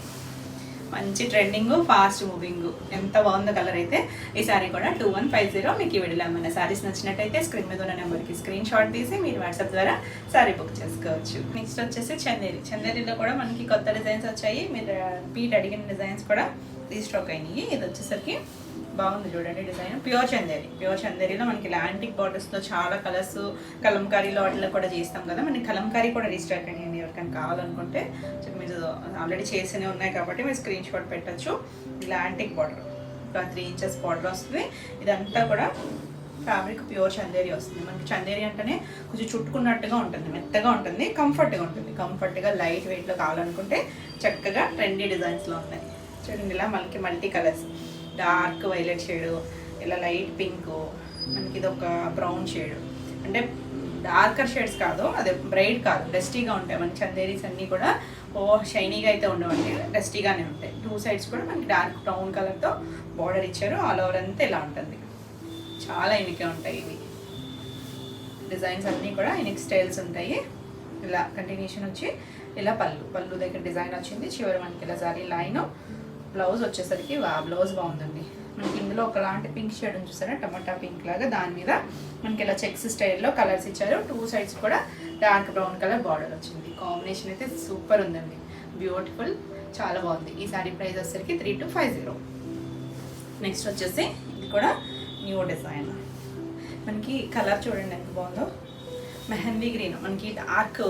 మంచి ట్రెండింగ్, ఫాస్ట్ మూవింగ్. ఎంత బాగుందో కలర్ అయితే. ఈ సారీ కూడా 2150. మీకు ఈ వీడియోలో ఏమైనా సారీస్ నచ్చినట్టయితే స్క్రీన్ మీద ఉన్న నెంబర్కి స్క్రీన్ షాట్ తీసి మీరు వాట్సాప్ ద్వారా సారీ బుక్ చేసుకోవచ్చు. నెక్స్ట్ వచ్చేసి చందేరి. చందేరిలో కూడా మనకి కొత్త డిజైన్స్ వచ్చాయి. మీరు రిపీట్ అడిగిన డిజైన్స్ కూడా రీస్టాక్ అయినాయి. ఇది వచ్చేసరికి బాగుంది చూడండి డిజైన్. ప్యూర్ చందేరి. ప్యూర్ చందేరిలో మనకి యాంటిక్ బార్డర్స్తో చాలా కలర్స్, కలంకారీలో వాటిలో కూడా చేస్తాం కదా. మనకి కలంకారీ కూడా రీస్టాక్ అయ్యండి. ఎవరికైనా కావాలనుకుంటే మీరు ఆల్రెడీ చేసినవి ఉన్నాయి కాబట్టి మీరు స్క్రీన్ షాట్ పెట్టచ్చు. ఇలా యాంటిక్ బార్డర్, ఒక 3 ఇంచెస్ బార్డర్ వస్తుంది. ఇదంతా కూడా ఫ్యాబ్రిక్ ప్యూర్ చందేరి వస్తుంది. మనకి చందేరి అంటేనే కొంచెం చుట్టుకున్నట్టుగా ఉంటుంది, మెత్తగా ఉంటుంది, కంఫర్ట్గా ఉంటుంది. కంఫర్ట్గా లైట్ వెయిట్లో కావాలనుకుంటే చక్కగా ట్రెండీ డిజైన్స్లో ఉన్నాయి చూడండి. ఇలా మనకి multi colours, dark violet shade, ఇలా లైట్ పింక్, మనకి ఇది ఒక బ్రౌన్ షేడ్. అంటే డార్కర్ షేడ్స్ కాదు, అదే బ్రైట్ కాదు, డస్టీగా ఉంటాయి. మనకి చందేరీస్ అన్నీ కూడా షైనీగా అయితే ఉండవండి, డస్టీగానే ఉంటాయి. 2 సైడ్స్ కూడా మనకి డార్క్ బ్రౌన్ కలర్తో బార్డర్ ఇచ్చారు. ఆల్ ఓవర్ అంతా ఇలా ఉంటుంది, చాలా యూనిక్గా ఉంటాయి ఇవి. డిజైన్స్ అన్నీ కూడా యూనిక్ స్టైల్స్ ఉంటాయి. ఇలా కంటిన్యూషన్ వచ్చి ఇలా పళ్ళు దగ్గర డిజైన్ వచ్చింది. చివరి మనకి ఇలా జారీ లైన్, బ్లౌజ్ వచ్చేసరికి బ్లౌజ్ బాగుందండి. మనకి ఇందులో ఒకలాంటి పింక్ షేడ్ చూసారా, టమాటా పింక్ లాగా, దాని మీద మనకి ఇలా చెక్స్ స్టైల్లో కలర్స్ ఇచ్చారు. 2 సైడ్స్ కూడా డార్క్ బ్రౌన్ కలర్ బార్డర్ వచ్చింది. కాంబినేషన్ అయితే సూపర్ ఉందండి, బ్యూటిఫుల్, చాలా బాగుంది. ఈ సారీ ప్రైస్ వచ్చేసరికి 3250. నెక్స్ట్ వచ్చేసి ఇది కూడా న్యూ డిజైన్. మనకి కలర్ చూడండి ఎంత బాగుందో, మెహందీ గ్రీన్. మనకి డార్క్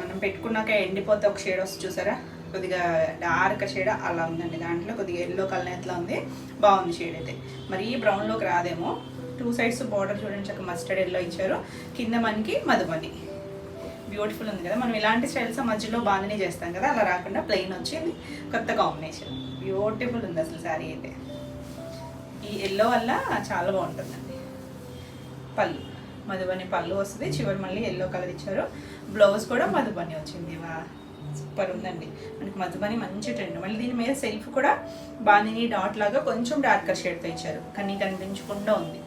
మనం పెట్టుకున్నాక ఎండిపోతే ఒక షేడ్ వస్తుంది చూసారా, కొద్దిగా డార్క్ షేడ్ అలా ఉందండి. దాంట్లో కొద్దిగా ఎల్లో కలర్ ఎట్లా ఉంది, బాగుంది షేడ్ అయితే. మరి బ్రౌన్లోకి రాదేమో. 2 సైడ్స్ బార్డర్ చూడండి, చక్క మస్టర్డ్ ఎల్లో ఇచ్చారు. కింద మనకి మధుబని, బ్యూటిఫుల్ ఉంది కదా. మనం ఇలాంటి స్టైల్స్ మధ్యలో బాగానే చేస్తాం కదా, అలా రాకుండా ప్లెయిన్ వచ్చింది, కొత్త కాంబినేషన్, బ్యూటిఫుల్ ఉంది అసలు శారీ అయితే. ఈ ఎల్లో వల్ల చాలా బాగుంటుందండి. పళ్ళు మధుబని పళ్ళు వస్తుంది, చివరి మళ్ళీ ఎల్లో కలర్ ఇచ్చారు. బ్లౌజ్ కూడా మధుబని వచ్చింది. సూపర్ ఉందండి. మనకి మధుబని మంచి ట్రెండ్. మళ్ళీ దీని మీద సెల్ఫ్ కూడా బాందిని డాట్ లాగా కొంచెం డార్కర్ షేడ్తో ఇచ్చారు, కానీ కనిపించకుండా ఉంది.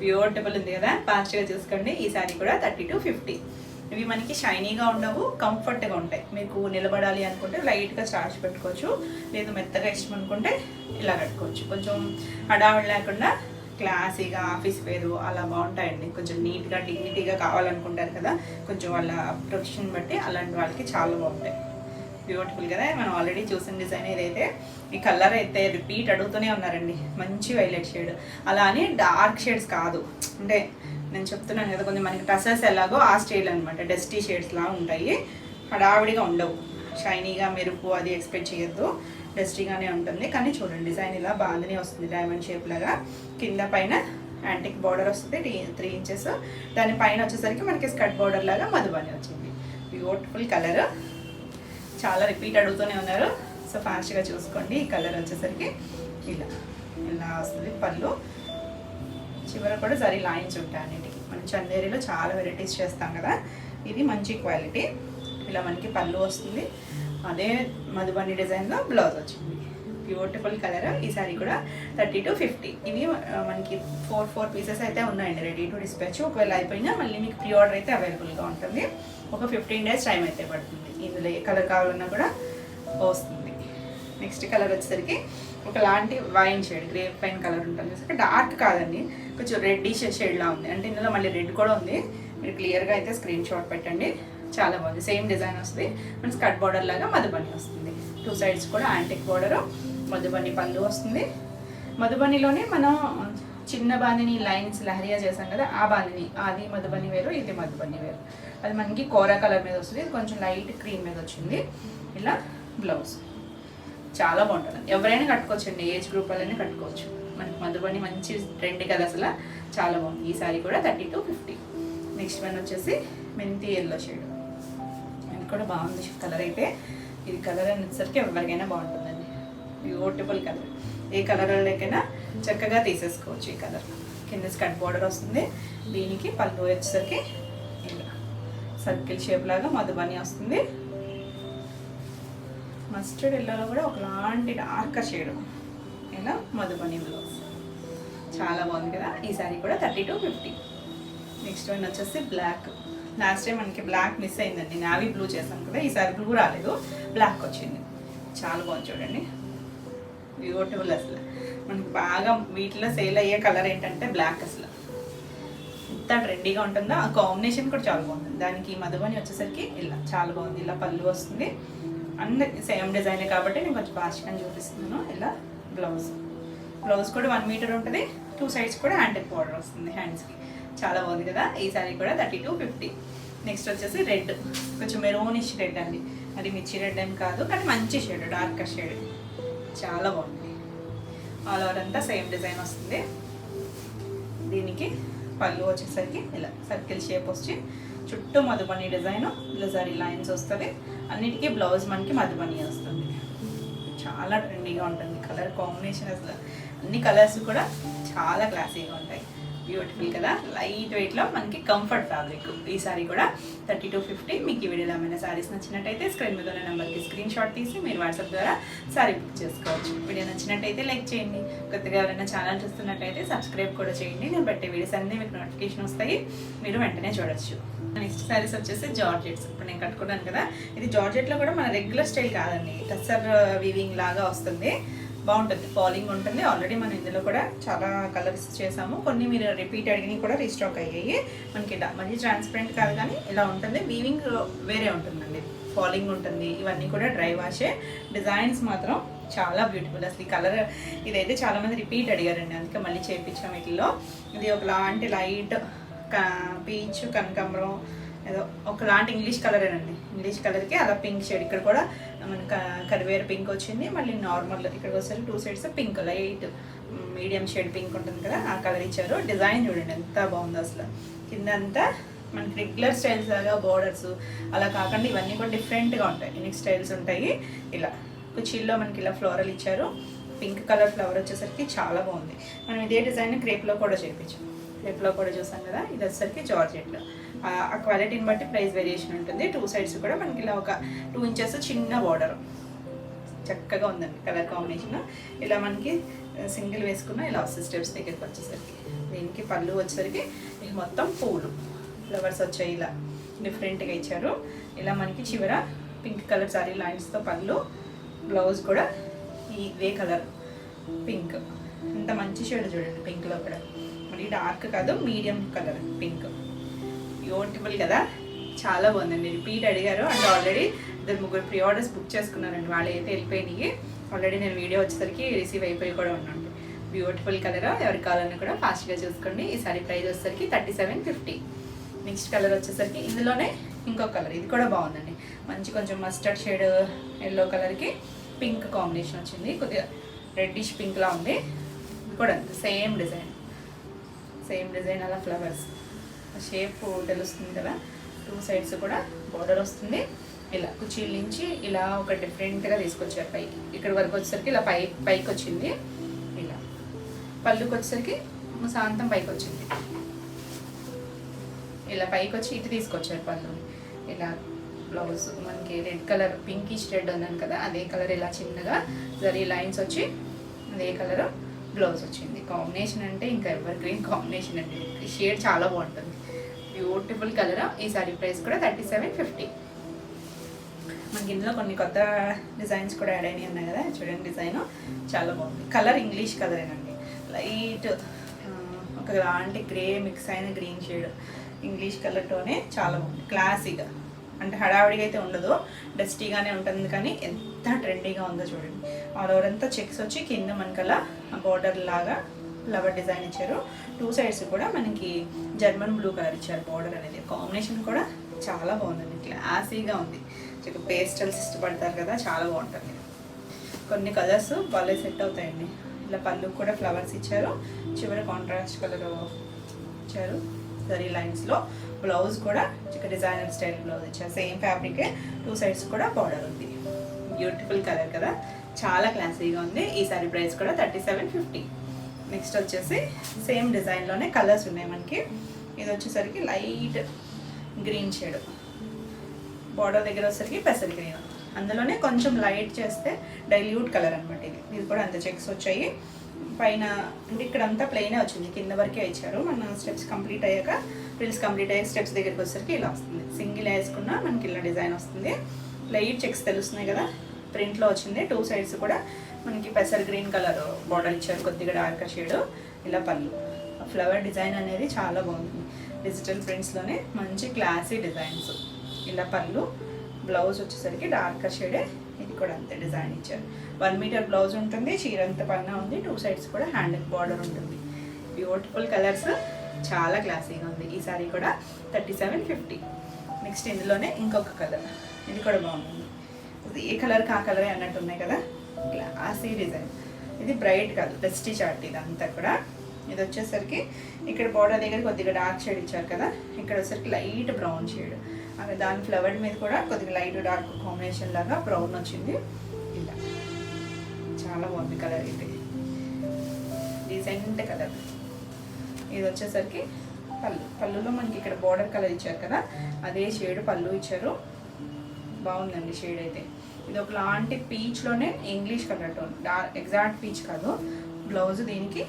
బ్యూటిఫుల్ ఉంది కదా, ఫాస్ట్గా చూసుకోండి. ఈ సారీ కూడా 3250. ఇవి మనకి షైనీగా ఉండవు, కంఫర్ట్గా ఉంటాయి. మీకు నిలబడాలి అనుకుంటే లైట్గా స్టార్చ్ పెట్టుకోవచ్చు, లేదు మెత్తగా ఇష్టం అనుకుంటే ఇలా కట్టుకోవచ్చు. కొంచెం హడావిడి లేకుండా క్లాసీగా ఆఫీస్ వేరు అలా బాగుంటాయండి. కొంచెం నీట్గా డిగ్నిటీగా కావాలనుకుంటారు కదా, కొంచెం వాళ్ళ ప్రొఫెషన్ బట్టి అలాంటి వాళ్ళకి చాలా బాగుంటాయి. బ్యూటిఫుల్ కదా. మనం ఆల్రెడీ చూసిన డిజైన్ ఏదైతే, ఈ కలర్ అయితే రిపీట్ అడుగుతూనే ఉన్నారండి. మంచి వైలెట్ షేడ్, అలా అని డార్క్ షేడ్స్ కాదు. అంటే నేను చెప్తున్నాను కదా, కొంచెం మనకి టసల్స్ ఎలాగో ఆ స్టైల్ అనమాట, డస్టీ షేడ్స్ లాగా ఉంటాయి, హడావిడిగా ఉండవు. షైనీగా మెరుపు అది ఎక్స్పెక్ట్ చేయొద్దు, డస్టీగానే ఉంటుంది. కానీ చూడండి డిజైన్ ఇలా బాగానే వస్తుంది, డైమండ్ షేప్ లాగా. కింద పైన యాంటిక్ బార్డర్ వస్తుంది 3 ఇంచెస్. దాని పైన వచ్చేసరికి మనకి స్కర్ట్ బార్డర్ లాగా మధుబని వచ్చింది. బ్యూటిఫుల్ కలర్, చాలా రిపీట్ అడుగుతూనే ఉన్నారు, సో ఫాస్ట్గా చూసుకోండి. ఈ కలర్ వచ్చేసరికి ఇలా ఇలా వస్తుంది. పళ్ళు చివర కూడా జరీ లైన్స్ ఉంటాయి అన్నిటికీ. మనం చందేరిలో చాలా వెరైటీస్ చేస్తాం కదా, ఇది మంచి క్వాలిటీ. ఇలా మనకి పళ్ళు వస్తుంది, అదే మధుబని డిజైన్లో బ్లౌజ్ వచ్చింది. Beautiful colour. ఈ సారీ కూడా 3250. ఇవి మనకి 4 పీసెస్ అయితే ఉన్నాయండి రెడీ టు డిస్పాచ్. ఒకవేళ అయిపోయినా మళ్ళీ మీకు ప్రీ ఆర్డర్ అయితే అవైలబుల్గా ఉంటుంది. ఒక 15 డేస్ టైం అయితే పడుతుంది. ఇందులో ఏ కలర్ కావాలన్నా కూడా వస్తుంది. నెక్స్ట్ కలర్ వచ్చేసరికి ఒకలాంటి wine shade, grape wine colour ఉంటుంది. డార్క్ కాదండి, కొంచెం రెడ్డిష్ షేడ్లా ఉంది. అంటే ఇందులో మళ్ళీ రెడ్ కూడా ఉంది. మీరు క్లియర్గా అయితే స్క్రీన్ షాట్ పెట్టండి. చాలా బాగుంది. సేమ్ డిజైన్ వస్తుంది, మన స్కర్ట్ బార్డర్ లాగా మధుబని వస్తుంది. 2 సైడ్స్ కూడా యాంటిక్ బార్డరు, మధుబని పళ్ళు వస్తుంది. మధుబనిలోనే మనం చిన్న బాందిని లైన్స్ లహరియా చేసాం కదా, ఆ బాందిని, అది మధుబని వేరు, ఇది మధుబని వేరు. అది మనకి కోరా కలర్ మీద వస్తుంది, ఇది కొంచెం లైట్ క్రీమ్ మీద వచ్చింది. ఇలా బ్లౌజ్ చాలా బాగుంటుంది. ఎవరైనా కట్టుకోవచ్చండి, ఏజ్ గ్రూప్ వాళ్ళని కట్టుకోవచ్చు. మనకి మధుబని మంచి ట్రెండ్ కదా అసలు, చాలా బాగుంది. ఈ సారీ కూడా 3250. నెక్స్ట్ వన్ వచ్చేసి మెంతి ఎల్లో షేడ్. ఇది కూడా బాగుంది కలర్ అయితే. ఇది కలర్ అనేసరికి ఎవరికైనా బాగుంటుందండి, బ్యూటిఫుల్ కలర్. ఏ కలర్లోకైనా చక్కగా తీసేసుకోవచ్చు. ఈ కలర్ కింద స్కర్ట్ బార్డర్ వస్తుంది, దీనికి పళ్ళు వచ్చేసరికి ఇలా సర్కిల్ షేప్ లాగా మధుబని వస్తుంది. మస్టర్డ్ ఎల్లోలో కూడా ఒకలాంటి డార్క్ షేడ్, ఇలా మధుబని బ్లౌజ్, చాలా బాగుంది కదా. ఈ సారీ కూడా 3250. నెక్స్ట్ వన్ వచ్చేసి బ్లాక్. లాస్ట్ టైం మనకి బ్లాక్ మిస్ అయిందండి, నావీ బ్లూ చేసాం కదా, ఈసారి బ్లూ రాలేదు, బ్లాక్ వచ్చింది. చాలా బాగుంది చూడండి, బ్యూటిఫుల్. అసలు మనకి బాగా వీటిలో సేల్ అయ్యే కలర్ ఏంటంటే బ్లాక్. అసలు ఎంత ట్రెండీగా ఉంటుందో, ఆ కాంబినేషన్ కూడా చాలా బాగుంది. దానికి మధుబని వచ్చేసరికి ఇలా చాలా బాగుంది. ఇలా పళ్ళు వస్తుంది, అన్ని సేమ్ డిజైన్ కాబట్టి నేను కొంచెం ఫాస్ట్గా చూపిస్తున్నాను. ఇలా బ్లౌజ్ కూడా 1 మీటర్ ఉంటుంది, 2 సైడ్స్ కూడా యాంటిక్ బార్డర్ వస్తుంది హ్యాండ్స్కి. చాలా బాగుంది కదా. ఈ సారీ కూడా 3250. నెక్స్ట్ వచ్చేసి రెడ్, కొంచెం మెరూనిష్ రెడ్ అండి, అది మిర్చి రెడ్ ఏం కాదు, కానీ మంచి షేడ్, డార్క్ షేడ్, చాలా బాగుంది. ఆల్ ఓవర్ అంతా సేమ్ డిజైన్ వస్తుంది. దీనికి పళ్ళు వచ్చేసరికి ఇలా సర్కిల్ షేప్ వచ్చి చుట్టూ మధుబని డిజైన్, ఇలా జరీ లైన్స్ వస్తుంది. అన్నిటికీ బ్లౌజ్ మనకి మధుబని వస్తుంది. చాలా ట్రెండీగా ఉంటుంది కలర్ కాంబినేషన్. అసలు అన్ని కలర్స్ కూడా చాలా క్లాసీగా ఉంటాయి. బ్యూటిఫుల్ కదా, లైట్ వెయిట్లో మనకి కంఫర్ట్ ఫ్యాబ్రిక్. ఈ సారీ కూడా 3250. మీకు ఈ వీడియోలో ఏమైనా సారీస్ నచ్చినట్టయితే స్క్రీన్ మీద ఉన్న నెంబర్కి స్క్రీన్ షాట్ తీసి మీరు వాట్సాప్ ద్వారా సారీ బుక్ చేసుకోవచ్చు. వీడియో నచ్చినట్టయితే లైక్ చేయండి. కొత్తగా ఎవరైనా ఛానల్ చూస్తున్నట్టయితే సబ్స్క్రైబ్ కూడా చేయండి. నేను పెట్టే వీడియోస్ అన్నీ మీకు నోటిఫికేషన్ వస్తాయి, మీరు వెంటనే చూడొచ్చు. నెక్స్ట్ సారీస్ వచ్చేసి జార్జెట్స్. ఇప్పుడు నేను కట్టుకున్నాను కదా, ఇది జార్జెట్లో కూడా మన రెగ్యులర్ స్టైల్ కాదండి, టస్సర్ వీవింగ్ లాగా వస్తుంది. బాగుంటుంది, ఫాలింగ్ ఉంటుంది. ఆల్రెడీ మనం ఇందులో కూడా చాలా కలర్స్ చేసాము, కొన్ని మీరు రిపీట్ అడిగినవి కూడా రీస్టాక్ అయ్యాయి. మనకి ఇలా మళ్ళీ ట్రాన్స్పరెంట్ కాదు కానీ ఇలా ఉంటుంది. వీవింగ్ వేరే ఉంటుందండి, ఫాలింగ్ ఉంటుంది. ఇవన్నీ కూడా డ్రై వాషే. డిజైన్స్ మాత్రం చాలా బ్యూటిఫుల్. అసలు ఈ కలర్ ఇదైతే చాలామంది రిపీట్ అడిగారండి, అందుకే మళ్ళీ చేయించాం వీటిల్లో. ఇది ఒకలాంటి లైట్ పీచ్ కనకాంబరం ఏదో ఒకలాంటి ఇంగ్లీష్ కలరేనండి. ఇంగ్లీష్ కలర్కి అలా పింక్ షేడ్, ఇక్కడ కూడా మనకు కరివేరు పింక్ వచ్చింది. మళ్ళీ నార్మల్ ఇక్కడికి వచ్చేసరికి 2 sides pink, light medium shade pink ఉంటుంది కదా, ఆ కలర్ ఇచ్చారు. డిజైన్ చూడండి ఎంత బాగుందో అసలు. కింద అంతా మనకి రెగ్యులర్ స్టైల్స్ లాగా బోర్డర్స్ అలా కాకుండా ఇవన్నీ కూడా డిఫరెంట్గా ఉంటాయి, యూనిక్ స్టైల్స్ ఉంటాయి. ఇలా కుచ్చిల్లో మనకి ఇలా ఫ్లోరల్ ఇచ్చారు. పింక్ కలర్ ఫ్లవర్ వచ్చేసరికి చాలా బాగుంది. మనం ఇదే డిజైన్ క్రేప్లో కూడా చేయించాం, క్రేప్లో కూడా చూసాం కదా. ఇది వచ్చేసరికి జార్జెట్లో. ఆ క్వాలిటీని బట్టి ప్రైస్ వేరియేషన్ ఉంటుంది. 2 సైడ్స్ కూడా మనకి ఇలా ఒక 2 ఇంచెస్ చిన్న బార్డర్, చక్కగా ఉందండి కలర్ కాంబినేషన్. ఇలా మనకి సింగిల్ వేసుకున్న ఇలా వస్తుంది స్టెప్స్ దగ్గరికి వచ్చేసరికి. దీనికి పళ్ళు వచ్చేసరికి మొత్తం పూలు ఫ్లవర్స్ వచ్చాయి, ఇలా డిఫరెంట్గా ఇచ్చారు. ఇలా మనకి చివర పింక్ కలర్ సారీ లైన్స్తో పళ్ళు, బ్లౌజ్ కూడా ఇదే కలర్ పింక్. ఇంత మంచి షేడ్ చూడండి పింక్లో కూడా, మరి డార్క్ కాదు మీడియం కలర్ పింక్. బ్యూటిఫుల్ కదా, చాలా బాగుందండి. రిపీట్ అడిగారు and already 2-3 pre orders book చేసుకున్నారండి, వాళ్ళు అయితే వెళ్ళిపోయినాయి. ఆల్రెడీ నేను వీడియో వచ్చేసరికి రిసీవ్ అయిపోయి కూడా ఉన్నాను. బ్యూటిఫుల్ కలర్, ఎవరికి కావాలన్నా కూడా ఫాస్ట్గా చూసుకోండి. ఈ సారీ ప్రైస్ వచ్చేసరికి 3750. నెక్స్ట్ కలర్ వచ్చేసరికి ఇందులోనే ఇంకొక కలర్, ఇది కూడా బాగుందండి. మంచి కొంచెం మస్టర్డ్ షేడ్ ఎల్లో కలర్కి పింక్ కాంబినేషన్ వచ్చింది, కొద్దిగా రెడ్డిష్ పింక్లా ఉంది. ఇది కూడా సేమ్ డిజైన్ అలా ఫ్లవర్స్ షేప్ తెలుస్తుంది కదా. 2 సైడ్స్ కూడా బార్డర్ వస్తుంది. ఇలా కుచీల నుంచి ఇలా ఒక డిఫరెంట్గా తీసుకొచ్చారు పైకి. ఇక్కడ వరకు వచ్చేసరికి ఇలా పైకి వచ్చింది. ఇలా పళ్ళుకి వచ్చేసరికి శాంతం పైకి వచ్చింది. ఇలా పైకి వచ్చి ఇటు తీసుకొచ్చారు పళ్ళుని. ఇలా బ్లౌజ్ మనకి రెడ్ కలర్ పింకిష్ రెడ్ అన్నాను కదా, అదే కలర్ ఇలా చిన్నగా జరీ లైన్స్ వచ్చి అదే కలర్ బ్లౌజ్ వచ్చింది. కాంబినేషన్ అంటే ఇంకా ఎవర్ గ్రీన్ కాంబినేషన్ అండి. షేడ్ చాలా బాగుంటుంది, బ్యూటిఫుల్ కలర్. ఈ సారీ ప్రైస్ కూడా 3750. మనకి ఇందులో కొన్ని కొత్త డిజైన్స్ కూడా యాడ్ అయినాయి ఉన్నాయి కదా, చూడండి డిజైన్ చాలా బాగుంది. కలర్ ఇంగ్లీష్ కలరేనండి, లైట్ ఒక లాంటి గ్రే మిక్స్ అయిన గ్రీన్ షేడ్ ఇంగ్లీష్ కలర్తోనే చాలా బాగుంది. క్లాసీగా అంటే హడావిడిగా అయితే ఉండదు, డస్టీగానే ఉంటుంది కానీ ఎంత ట్రెండీగా ఉందో చూడండి. ఆల్ ఓవర్ అంతా చెక్స్ వచ్చి కింద మనకలా బార్డర్ లాగా ఫ్లవర్ డిజైన్ ఇచ్చారు. 2 సైడ్స్ కూడా మనకి జర్మన్ బ్లూ కలర్ ఇచ్చారు బార్డర్ అనేది. కాంబినేషన్ కూడా చాలా బాగుందండి, క్లాసీగా ఉంది. పేస్టల్స్ ఇష్టపడతారు కదా, చాలా బాగుంటుంది. కొన్ని కలర్స్ భలే సెట్ అవుతాయండి. ఇలా పళ్ళు కూడా ఫ్లవర్స్ ఇచ్చారు, చివరి కాంట్రాస్ట్ కలర్ ఇచ్చారు జరీ లైన్స్లో. బ్లౌజ్ కూడా డిజైనర్ స్టైల్ బ్లౌజ్ ఇచ్చారు, సేమ్ ఫ్యాబ్రికే. 2 సైడ్స్ కూడా బార్డర్ ఉంది. బ్యూటిఫుల్ కలర్ కదా, చాలా క్లాసీగా ఉంది. ఈ సారీ ప్రైస్ కూడా 3750. నెక్స్ట్ వచ్చేసి సేమ్ డిజైన్లోనే కలర్స్ ఉన్నాయి మనకి. ఇది వచ్చేసరికి లైట్ గ్రీన్ షేడ్, బార్డర్ దగ్గర వచ్చేసరికి పెసల్ గ్రీన్, అందులోనే కొంచెం లైట్ చేస్తే డైల్యూట్ కలర్ అనమాట. ఇది కూడా అంత చెక్స్ వచ్చాయి. పైన అంటే ఇక్కడ అంతా ప్లెయినే వచ్చింది, కింద వరకే ఇచ్చారు. మన స్టెప్స్ కంప్లీట్ అయ్యాక ఫ్రిల్స్ కంప్లీట్ అయ్యాక స్టెప్స్ దగ్గరికి వచ్చేసరికి ఇలా వస్తుంది. సింగిల్ వేసుకున్న మనకి ఇలా డిజైన్ వస్తుంది. లైట్ చెక్స్ తెలుస్తున్నాయి కదా, ప్రింట్లో వచ్చింది. 2 సైడ్స్ కూడా మనకి పెసర్ గ్రీన్ కలర్ బార్డర్ ఇచ్చారు, కొద్దిగా డార్క్ షేడ్. ఇలా పళ్ళు ఫ్లవర్ డిజైన్ అనేది చాలా బాగుంది. డిజిటల్ ప్రింట్స్లోనే మంచి క్లాసీ డిజైన్స్. ఇలా పళ్ళు, బ్లౌజ్ వచ్చేసరికి డార్క్ షేడే. ఇది కూడా అంతే డిజైన్ ఇచ్చారు. 1 మీటర్ బ్లౌజ్ ఉంటుంది, చీర అంత పైన ఉంది. 2 సైడ్స్ కూడా హ్యాండ్ బార్డర్ ఉంటుంది. బ్యూటిఫుల్ కలర్స్, చాలా క్లాసీగా ఉంది. ఈ సారీ కూడా 3750. నెక్స్ట్ ఇందులోనే ఇంకొక కలర్, ఇది కూడా బాగుంది. ఏ కలర్కి ఆ కలరే అన్నట్టు ఉన్నాయి కదా, క్లాసీ డిజైన్. ఇది బ్రైట్ కాదు, డస్టీ చార్ట్ ఇదంతా కూడా. ఇది వచ్చేసరికి ఇక్కడ బార్డర్ దగ్గర కొద్దిగా డార్క్ షేడ్ ఇచ్చారు కదా, ఇక్కడ వచ్చేసరికి లైట్ బ్రౌన్ షేడ్. అవి దాని ఫ్లవర్ మీద కూడా కొద్దిగా లైట్ డార్క్ కాంబినేషన్ లాగా బ్రౌన్ వచ్చింది. ఇలా చాలా బాగుంది కలర్. ఇది డీసెంట్ కలర్. ఇది వచ్చేసరికి పళ్ళులో మనకి ఇక్కడ బార్డర్ కలర్ ఇచ్చారు కదా, అదే షేడ్ పళ్ళు ఇచ్చారు. బాగుందండి షేడ్ అయితే. ఇది ఒకలాంటి పీచ్లోనే English colour tone, exact peach కాదు. బ్లౌజ్ దీనికి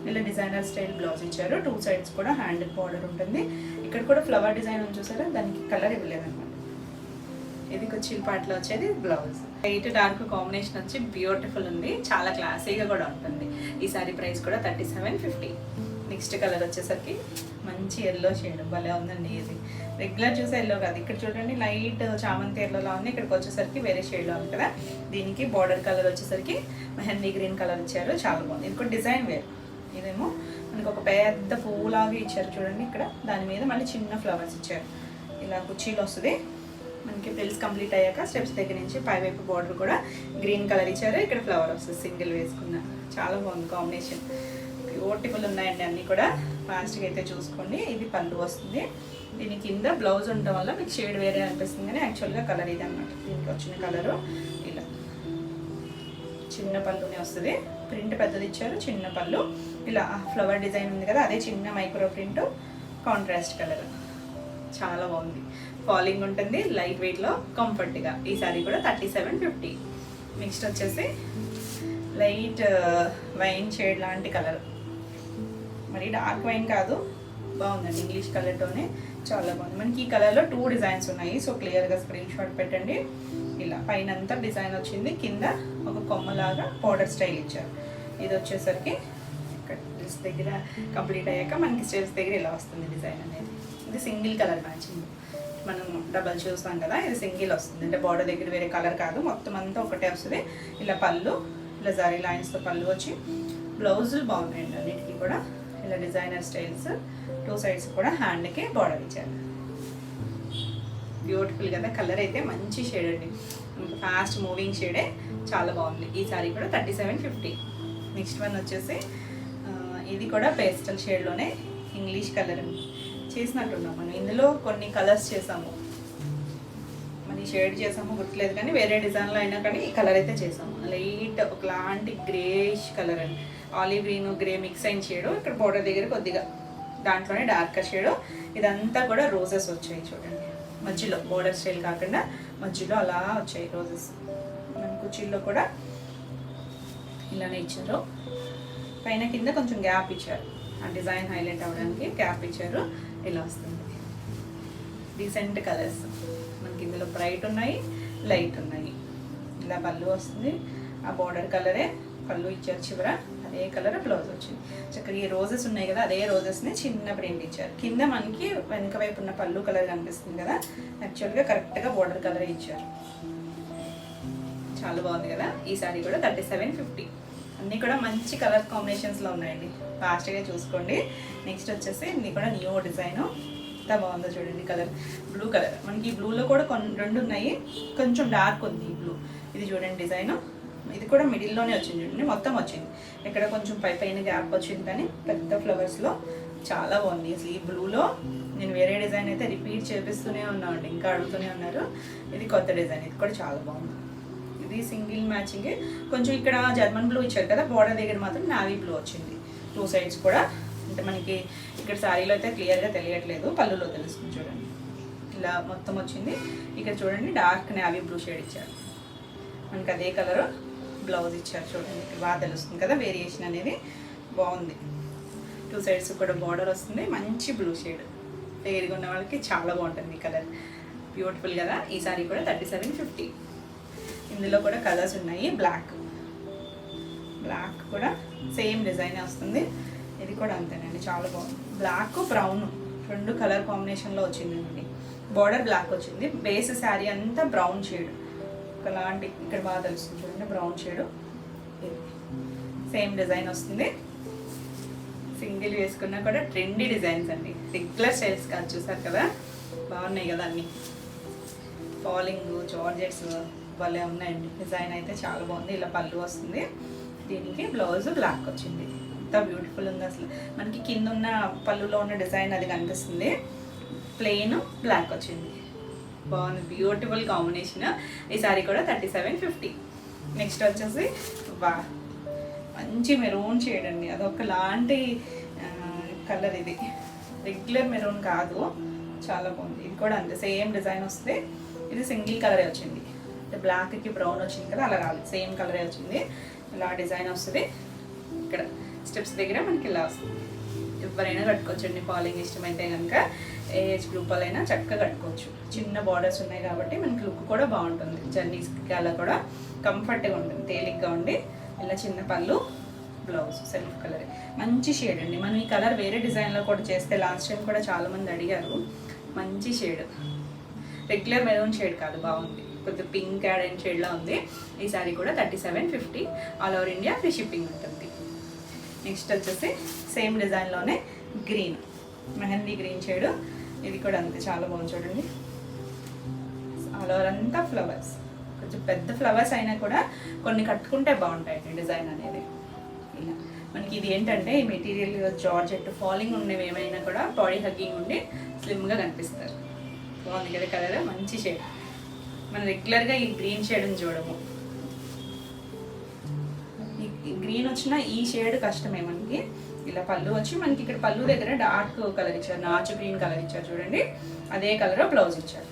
ఇలా డిజైనర్ స్టైల్ బ్లౌజ్ ఇచ్చారు. 2 సైడ్స్ కూడా హ్యాండ్ బార్డర్ ఉంటుంది. ఇక్కడ కూడా ఫ్లవర్ డిజైన్ ఉంది చూసారా, దానికి కలర్ ఇవ్వలేదన్నమాట. ఇది కుచ్చిల్ పాటలో వచ్చేది బ్లౌజ్. లైట్ డార్క్ కాంబినేషన్ వచ్చి బ్యూటిఫుల్ ఉంది, చాలా క్లాసీగా కూడా ఉంటుంది. ఈ సారీ ప్రైస్ కూడా 3750. నెక్స్ట్ కలర్ వచ్చేసరికి మంచి ఎల్లో షేడ్, భలే ఉందండి. ఇది రెగ్యులర్ చూసే ఎల్లో కాదు, ఇక్కడ చూడండి లైట్ చామంతి ఎల్లోలా ఉంది. ఇక్కడికి వచ్చేసరికి వేరే షేడ్లో ఉంది కదా. దీనికి బార్డర్ కలర్ వచ్చేసరికి మెహందీ గ్రీన్ కలర్ ఇచ్చారు, చాలా బాగుంది. ఇది కూడా డిజైన్ వేరు. ఇదేమో మనకు ఒక పెద్ద పువ్వులాగా ఇచ్చారు చూడండి ఇక్కడ, దాని మీద మళ్ళీ చిన్న ఫ్లవర్స్ ఇచ్చారు. ఇలా కుర్చీలు వస్తుంది మనకి. ఫ్రిల్స్ కంప్లీట్ అయ్యాక స్టెప్స్ దగ్గర నుంచి పైవైపు బార్డర్ కూడా గ్రీన్ కలర్ ఇచ్చారు. ఇక్కడ ఫ్లవర్ వస్తుంది సింగిల్ వేసుకున్న, చాలా బాగుంది కాంబినేషన్. బ్యూటిఫుల్ ఉన్నాయండి అన్నీ కూడా. ఫాస్ట్గా అయితే చూసుకోండి. ఇది పళ్ళు వస్తుంది. దీని కింద బ్లౌజ్ ఉండడం వల్ల మీకు షేడ్ వేరే అనిపిస్తుంది, కానీ యాక్చువల్గా కలర్ ఇది అన్నమాట. దీనికి వచ్చిన కలరు ఇలా చిన్న పళ్ళునే వస్తుంది. ప్రింట్ పెద్దది ఇచ్చారు, చిన్న పళ్ళు. ఇలా ఫ్లవర్ డిజైన్ ఉంది కదా, అదే చిన్న మైక్రో ప్రింట్, కాంట్రాస్ట్ కలర్, చాలా బాగుంది. ఫాలింగ్ ఉంటుంది, లైట్ వెయిట్లో, కంఫర్ట్గా. ఈ సారీ కూడా 3750. నెక్స్ట్ వచ్చేసి లైట్ వైన్ షేడ్ లాంటి కలర్, మరి డార్క్ వైన్ కాదు, బాగుందండి. ఇంగ్లీష్ కలర్తోనే చాలా బాగుంది. మనకి ఈ కలర్లో 2 డిజైన్స్ ఉన్నాయి, సో క్లియర్గా స్క్రీన్ షాట్ పెట్టండి. ఇలా పైన అంతా డిజైన్ వచ్చింది, కింద ఒక కొమ్మలాగా పౌడర్ స్టైల్ ఇచ్చారు. ఇది వచ్చేసరికి ఇక్కడ డ్రెస్ దగ్గర కంప్లీట్ అయ్యాక మనకి స్టెప్స్ దగ్గర ఇలా వస్తుంది డిజైన్ అనేది. ఇది సింగిల్ కలర్ మ్యాచింగ్. మనం డబల్ చూస్తాం కదా, ఇది సింగిల్ వస్తుంది, అంటే బార్డర్ దగ్గర వేరే కలర్ కాదు, మొత్తం అంతా ఒకటే వస్తుంది. ఇలా పళ్ళు, ఇలా జరీ లైన్స్తో పళ్ళు వచ్చి, బ్లౌజులు బాగున్నాయండి అన్నిటికీ కూడా. ఇలా డిజైనర్ స్టైల్స్, 2 సైడ్స్ కూడా హ్యాండ్కి బార్డర్ ఇచ్చారు. బ్యూటిఫుల్ కదా. కలర్ అయితే మంచి షేడ్ అండి, ఫాస్ట్ మూవింగ్ షేడే, చాలా బాగుంది. ఈ సారీ కూడా 3750. నెక్స్ట్ వన్ వచ్చేసి ఇది కూడా పేస్టల్ షేడ్లోనే ఇంగ్లీష్ కలర్ చేసినట్టున్నాం మనం. ఇందులో కొన్ని కలర్స్ చేసాము, మరి షేడ్ చేసాము గుర్తులేదు, కానీ వేరే డిజైన్లో అయినా కానీ ఈ కలర్ అయితే చేసాము. లైట్ ఒకలాంటి గ్రేష్ కలర్ అండి, ఆలివ్ గ్రీన్ గ్రే మిక్స్ అయిన షేడు. ఇక్కడ బోర్డర్ దగ్గర కొద్దిగా దాంట్లోనే డార్కర్ షేడు. ఇదంతా కూడా రోజెస్ వచ్చాయి చూడండి, మధ్యలో బోర్డర్ స్టైల్ కాకుండా మధ్యలో అలా వచ్చాయి రోజెస్. మన కుర్చీల్లో కూడా ఇలానే ఇచ్చారు. పైన కింద కొంచెం గ్యాప్ ఇచ్చారు, ఆ డిజైన్ హైలైట్ అవ్వడానికి గ్యాప్ ఇచ్చారు. ఇలా వస్తుంది. డీసెంట్ కలర్స్ మనకి ఇందులో బ్రైట్ ఉన్నాయి, లైట్ ఉన్నాయి. ఇలా పళ్ళు వస్తుంది, ఆ బార్డర్ కలరే పళ్ళు ఇచ్చారు చివర, అదే కలర్ బ్లౌజ్ వచ్చింది. చక్కగా ఈ రోజెస్ ఉన్నాయి కదా, అదే రోజెస్ని చిన్న ప్రింట్ ఇచ్చారు. కింద మనకి వెనక వైపు ఉన్న పళ్ళు కలర్ కనిపిస్తుంది కదా, యాక్చువల్గా కరెక్ట్గా బార్డర్ కలరే ఇచ్చారు. చాలా బాగుంది కదా. ఈ సారీ కూడా 3750. అన్నీ కూడా మంచి కలర్ కాంబినేషన్స్లో ఉన్నాయండి, ఫాస్ట్గా చూసుకోండి. నెక్స్ట్ వచ్చేసి ఇది కూడా న్యూ డిజైన్, ఎంత బాగుందో చూడండి. కలర్ బ్లూ కలర్, మనకి ఈ బ్లూలో కూడా రెండు ఉన్నాయి, కొంచెం డార్క్ ఉంది ఈ బ్లూ. ఇది చూడండి డిజైన్, ఇది కూడా మిడిల్లోనే వచ్చింది చూడండి, మొత్తం వచ్చింది. ఇక్కడ కొంచెం పైన గ్యాప్ వచ్చింది, కానీ పెద్ద ఫ్లవర్స్లో చాలా బాగుంది. అసలు ఈ బ్లూలో నేను వేరే డిజైన్ అయితే రిపీట్ చేపిస్తూనే ఉన్నామండి, ఇంకా అడుగుతూనే ఉన్నారు. ఇది కొత్త డిజైన్, ఇది కూడా చాలా బాగుంది. ఇది సింగిల్ మ్యాచింగ్. కొంచెం ఇక్కడ జర్మన్ బ్లూ ఇచ్చారు కదా, బార్డర్ దగ్గర మాత్రం నావీ బ్లూ వచ్చింది. 2 సైడ్స్ కూడా, అంటే మనకి ఇక్కడ శారీలో అయితే క్లియర్గా తెలియట్లేదు, పళ్ళులో తెలుస్తుంది చూడండి. ఇలా మొత్తం వచ్చింది. ఇక్కడ చూడండి డార్క్ నావీ బ్లూ షేడ్ ఇచ్చారు, మనకి అదే కలర్ బ్లౌజ్ ఇచ్చారు చూడండి. ఇక్కడ బాగా తెలుస్తుంది కదా వేరియేషన్ అనేది, బాగుంది. 2 సైడ్స్ కూడా బార్డర్ వస్తుంది, మంచి బ్లూ షేడ్. ఫెయిర్గా ఉన్న వాళ్ళకి చాలా బాగుంటుంది ఈ కలర్, బ్యూటిఫుల్ కదా. ఈ సారీ కూడా 3750. ఇందులో కూడా కలర్స్ ఉన్నాయి. బ్లాక్ కూడా సేమ్ డిజైన్ వస్తుంది, ఇది కూడా అంతేనండి, చాలా బాగుంది. బ్లాక్ బ్రౌన్ 2 కలర్ కాంబినేషన్లో వచ్చిందండి. బార్డర్ బ్లాక్ వచ్చింది, బేస్ శారీ అంతా బ్రౌన్ షేడ్, ఒకలాంటి ఇక్కడ బాగా తెలుస్తుంది చూడండి బ్రౌన్ షేడ్. సేమ్ డిజైన్ వస్తుంది. సింగిల్ వేసుకున్నా కూడా ట్రెండీ డిజైన్స్ అండి, రెగ్యులర్ స్టైల్స్ కాదు, చూసారు కదా బాగున్నాయి కదా అన్నీ. ఫాలింగ్ జార్జెట్స్ భలే ఉన్నాయండి. డిజైన్ అయితే చాలా బాగుంది. ఇలా పళ్ళు వస్తుంది, దీనికి బ్లౌజ్ బ్లాక్ వచ్చింది. ఎంత బ్యూటిఫుల్ ఉంది అసలు. మనకి కింద ఉన్న పళ్ళులో ఉన్న డిజైన్ అది కనిపిస్తుంది, ప్లెయిన్ బ్లాక్ వచ్చింది, బాగుంది. Beautiful combination. ఈ సారీ కూడా 3750. నెక్స్ట్ వచ్చేసి మంచి మెరూన్ షేడ్ అండి, అదొకలాంటి కలర్ ఇది రెగ్యులర్ మెరూన్ కాదు, చాలా బాగుంది. ఇది కూడా అంతే సేమ్ డిజైన్ వస్తుంది. ఇది సింగిల్ కలరే వచ్చింది, అంటే బ్లాక్కి బ్రౌన్ వచ్చింది కదా, అలా రాలేదు, సేమ్ కలరే వచ్చింది. ఇలా డిజైన్ వస్తుంది. ఇక్కడ స్టెప్స్ దగ్గర మనకి ఇలా వస్తుంది. ఎవరైనా కట్టుకోవచ్చండి, ఫాలోయింగ్ ఇష్టమైతే కనుక ఏ ఏజ్ గ్రూప్ వాళ్ళైనా చక్కగా కట్టుకోవచ్చు. చిన్న బార్డర్స్ ఉన్నాయి కాబట్టి మనకి లుక్ కూడా బాగుంటుంది. జర్నీస్కి అలా కూడా కంఫర్ట్గా ఉంటుంది, తేలిగ్గా ఉండి. ఇలా చిన్న పళ్ళు, బ్లౌజ్ సెల్ఫ్ కలర్, మంచి షేడ్ అండి. మనం ఈ కలర్ వేరే డిజైన్లో కూడా చేస్తే లాస్ట్ టైం కూడా చాలామంది అడిగారు. మంచి షేడ్, రెగ్యులర్ మెరూన్ షేడ్ కాదు, బాగుంది. కొద్దిగా పింక్ యాడ్ అయిన షేడ్లో ఉంది. ఈ సారీ కూడా 3750, all over India free shipping ఉంటుంది. నెక్స్ట్ వచ్చేసి సేమ్ డిజైన్లోనే గ్రీన్, మెహందీ గ్రీన్ షేడ్. ఇది కూడా అంతే చాలా బాగుంది చూడండి. ఆల్ ఓవర్ అంతా ఫ్లవర్స్, కొంచెం పెద్ద ఫ్లవర్స్ అయినా కూడా కొన్ని కట్టుకుంటే బాగుంటాయి డిజైన్ అనేది. ఇలా మనకి ఇది ఏంటంటే ఈ మెటీరియల్ జార్జెట్ ఫాలింగ్ ఉన్నవి ఏమైనా కూడా బాడీ హగ్గింగ్ ఉండి స్లిమ్గా కనిపిస్తారు. బాగుంది కదా కలర్, మంచి షేడ్. మనం రెగ్యులర్గా ఈ గ్రీన్ షేడ్ని చూడము, ఈ గ్రీన్ వచ్చిన ఈ షేడ్ కష్టమే మనకి. ఇలా పళ్ళు వచ్చి మనకి ఇక్కడ పళ్ళు దగ్గర డార్క్ కలర్ ఇచ్చారు, నాచు గ్రీన్ కలర్ ఇచ్చారు చూడండి. అదే కలర్ బ్లౌజ్ ఇచ్చారు,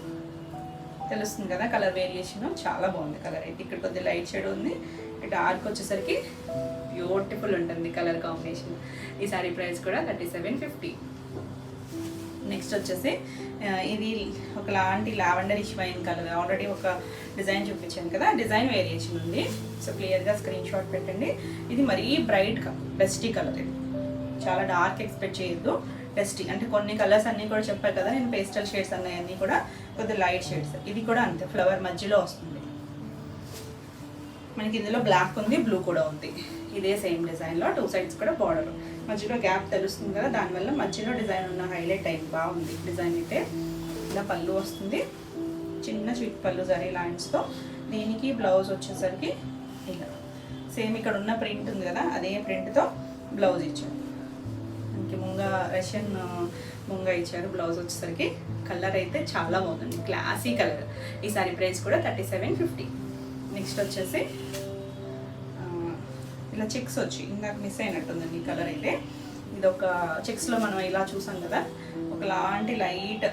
తెలుస్తుంది కదా కలర్ వేరియేషన్. చాలా బాగుంది కలర్ అయితే. ఇక్కడ కొద్దిగా లైట్ షేడ్ ఉంది, డార్క్ వచ్చేసరికి బ్యూటిఫుల్ ఉంటుంది కలర్ కాంబినేషన్. ఈ సారీ ప్రైస్ కూడా 3750. నెక్స్ట్ వచ్చేసి ఇది ఒకలాంటి లావెండరిష్ వైన్ కలర్. ఆల్రెడీ ఒక డిజైన్ చూపించాను కదా, డిజైన్ వేరియేషన్ ఉంది. సో క్లియర్గా స్క్రీన్ షాట్ పెట్టండి. ఇది మరీ బ్రైట్ డస్టీ కలర్, ఇది చాలా డార్క్ ఎక్స్పెక్ట్ చేయొద్దు. డస్టీ అంటే కొన్ని కలర్స్ అన్నీ కూడా చెప్పారు కదా నేను, పేస్టల్ షేడ్స్ అన్నీ కూడా కొద్దిగా లైట్ షేడ్స్. ఇది కూడా అంతే, ఫ్లవర్ మధ్యలో వస్తుంది మనకి. ఇందులో బ్లాక్ ఉంది, బ్లూ కూడా ఉంది. ఇదే సేమ్ డిజైన్లో 2 సైడ్స్ కూడా బార్డర్, మధ్యలో గ్యాప్ తెలుస్తుంది కదా, దానివల్ల మధ్యలో డిజైన్ ఉన్న హైలైట్ అయింది. బాగుంది డిజైన్ అయితే. ఇలా పళ్ళు వస్తుంది, చిన్న స్వీట్ పళ్ళు జరీ లైన్స్తో. దీనికి బ్లౌజ్ వచ్చేసరికి ఇలా సేమ్ ఇక్కడ ఉన్న ప్రింట్ ఉంది కదా, అదే ప్రింట్తో బ్లౌజ్ ఇచ్చారు. మనకి రష్యన్ ముంగ ఇచ్చారు. బ్లౌజ్ వచ్చేసరికి కలర్ అయితే చాలా బాగుందండి, క్లాసీ కలర్. ఈ సారీ ప్రైస్ కూడా 3750. నెక్స్ట్ వచ్చేసి ఇలా చెక్స్ వచ్చి ఇందాక మిస్ అయినట్టుందండి ఈ కలర్ అయితే. ఇది ఒక చెక్స్లో మనం ఇలా చూసాం కదా, ఒకలాంటి లైట్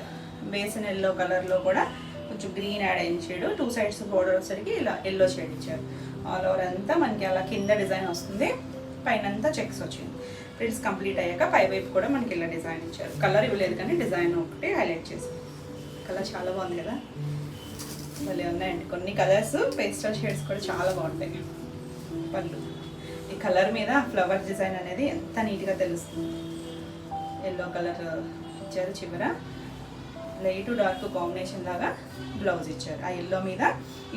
బేసన్ ఎల్లో కలర్లో కూడా కొంచెం గ్రీన్ యాడ్ అయిన షేడ్. 2 సైడ్స్ బోర్డర్ వచ్చేసరికి ఇలా ఎల్లో షేడ్ ఇచ్చారు. ఆల్ ఓవర్ అంతా మనకి అలా కింద డిజైన్ వస్తుంది, పైన అంతా చెక్స్ వచ్చింది. ప్రింట్స్ కంప్లీట్ అయ్యాక పై వైపు కూడా మనకి ఇలా డిజైన్ ఇచ్చారు. కలర్ ఇవ్వలేదు కానీ డిజైన్ ఒకటి హైలైట్ చేశారు. కలర్ చాలా బాగుంది కదా, భలే ఉన్నాయండి. కొన్ని కలర్స్ పేస్టల్ షేడ్స్ కూడా చాలా బాగుంటాయి. పళ్ళు ఈ కలర్ మీద ఫ్లవర్ డిజైన్ అనేది ఎంత నీట్గా తెలుస్తుంది. ఎల్లో కలర్ ఇచ్చారు చివర, లైట్ డార్క్ కాంబినేషన్ లాగా బ్లౌజ్ ఇచ్చారు. ఆ ఎల్లో మీద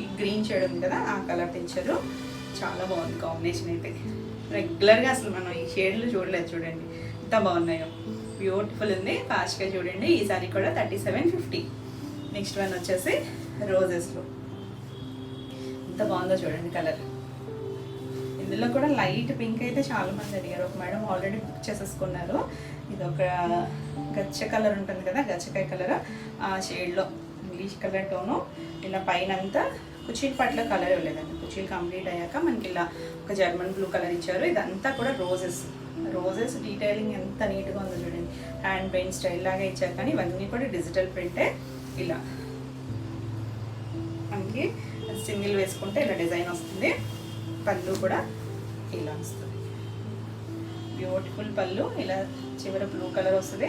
ఈ గ్రీన్ షేడ్ ఉంది కదా, ఆ కలర్ తెచ్చారు. చాలా బాగుంది కాంబినేషన్ అయితే. రెగ్యులర్గా అసలు మనం ఈ షేడ్లు చూడలేదు చూడండి, ఎంత బాగున్నాయో. బ్యూటిఫుల్ ఉంది. ఫాస్ట్గా చూడండి. ఈ సారీ కూడా 3750. నెక్స్ట్ వన్ వచ్చేసి రోజెస్లో, ఎంత బాగుందో చూడండి కలర్. ఇందులో కూడా లైట్ పింక్ అయితే చాలా మంది అడిగారు. ఒక మేడం ఆల్రెడీ బుక్ చేసేసుకున్నారు. ఇది ఒక గచ్చ కలర్ ఉంటుంది కదా, గచ్చకాయ కలర్, ఆ షేడ్లో ఇంగ్లీష్ కలర్ టోను. ఇలా పైన అంతా కుచీల పట్ల కలర్ ఇవ్వలేదండి. కుచీలు కంప్లీట్ అయ్యాక మనకి ఇలా ఒక జర్మన్ బ్లూ కలర్ ఇచ్చారు. ఇదంతా కూడా రోజెస్ డీటెయిలింగ్ ఎంత నీట్గా ఉందో చూడండి. హ్యాండ్ పెయింట్ స్టైల్ లాగా ఇచ్చారు, కానీ ఇవన్నీ కూడా డిజిటల్ ప్రింటే. ఇలా మనకి సింగిల్ వేసుకుంటే ఇలా డిజైన్ వస్తుంది. పళ్ళు కూడా ఇలా వస్తుంది, బ్యూటిఫుల్ పళ్ళు. ఇలా చివర బ్లూ కలర్ వస్తుంది.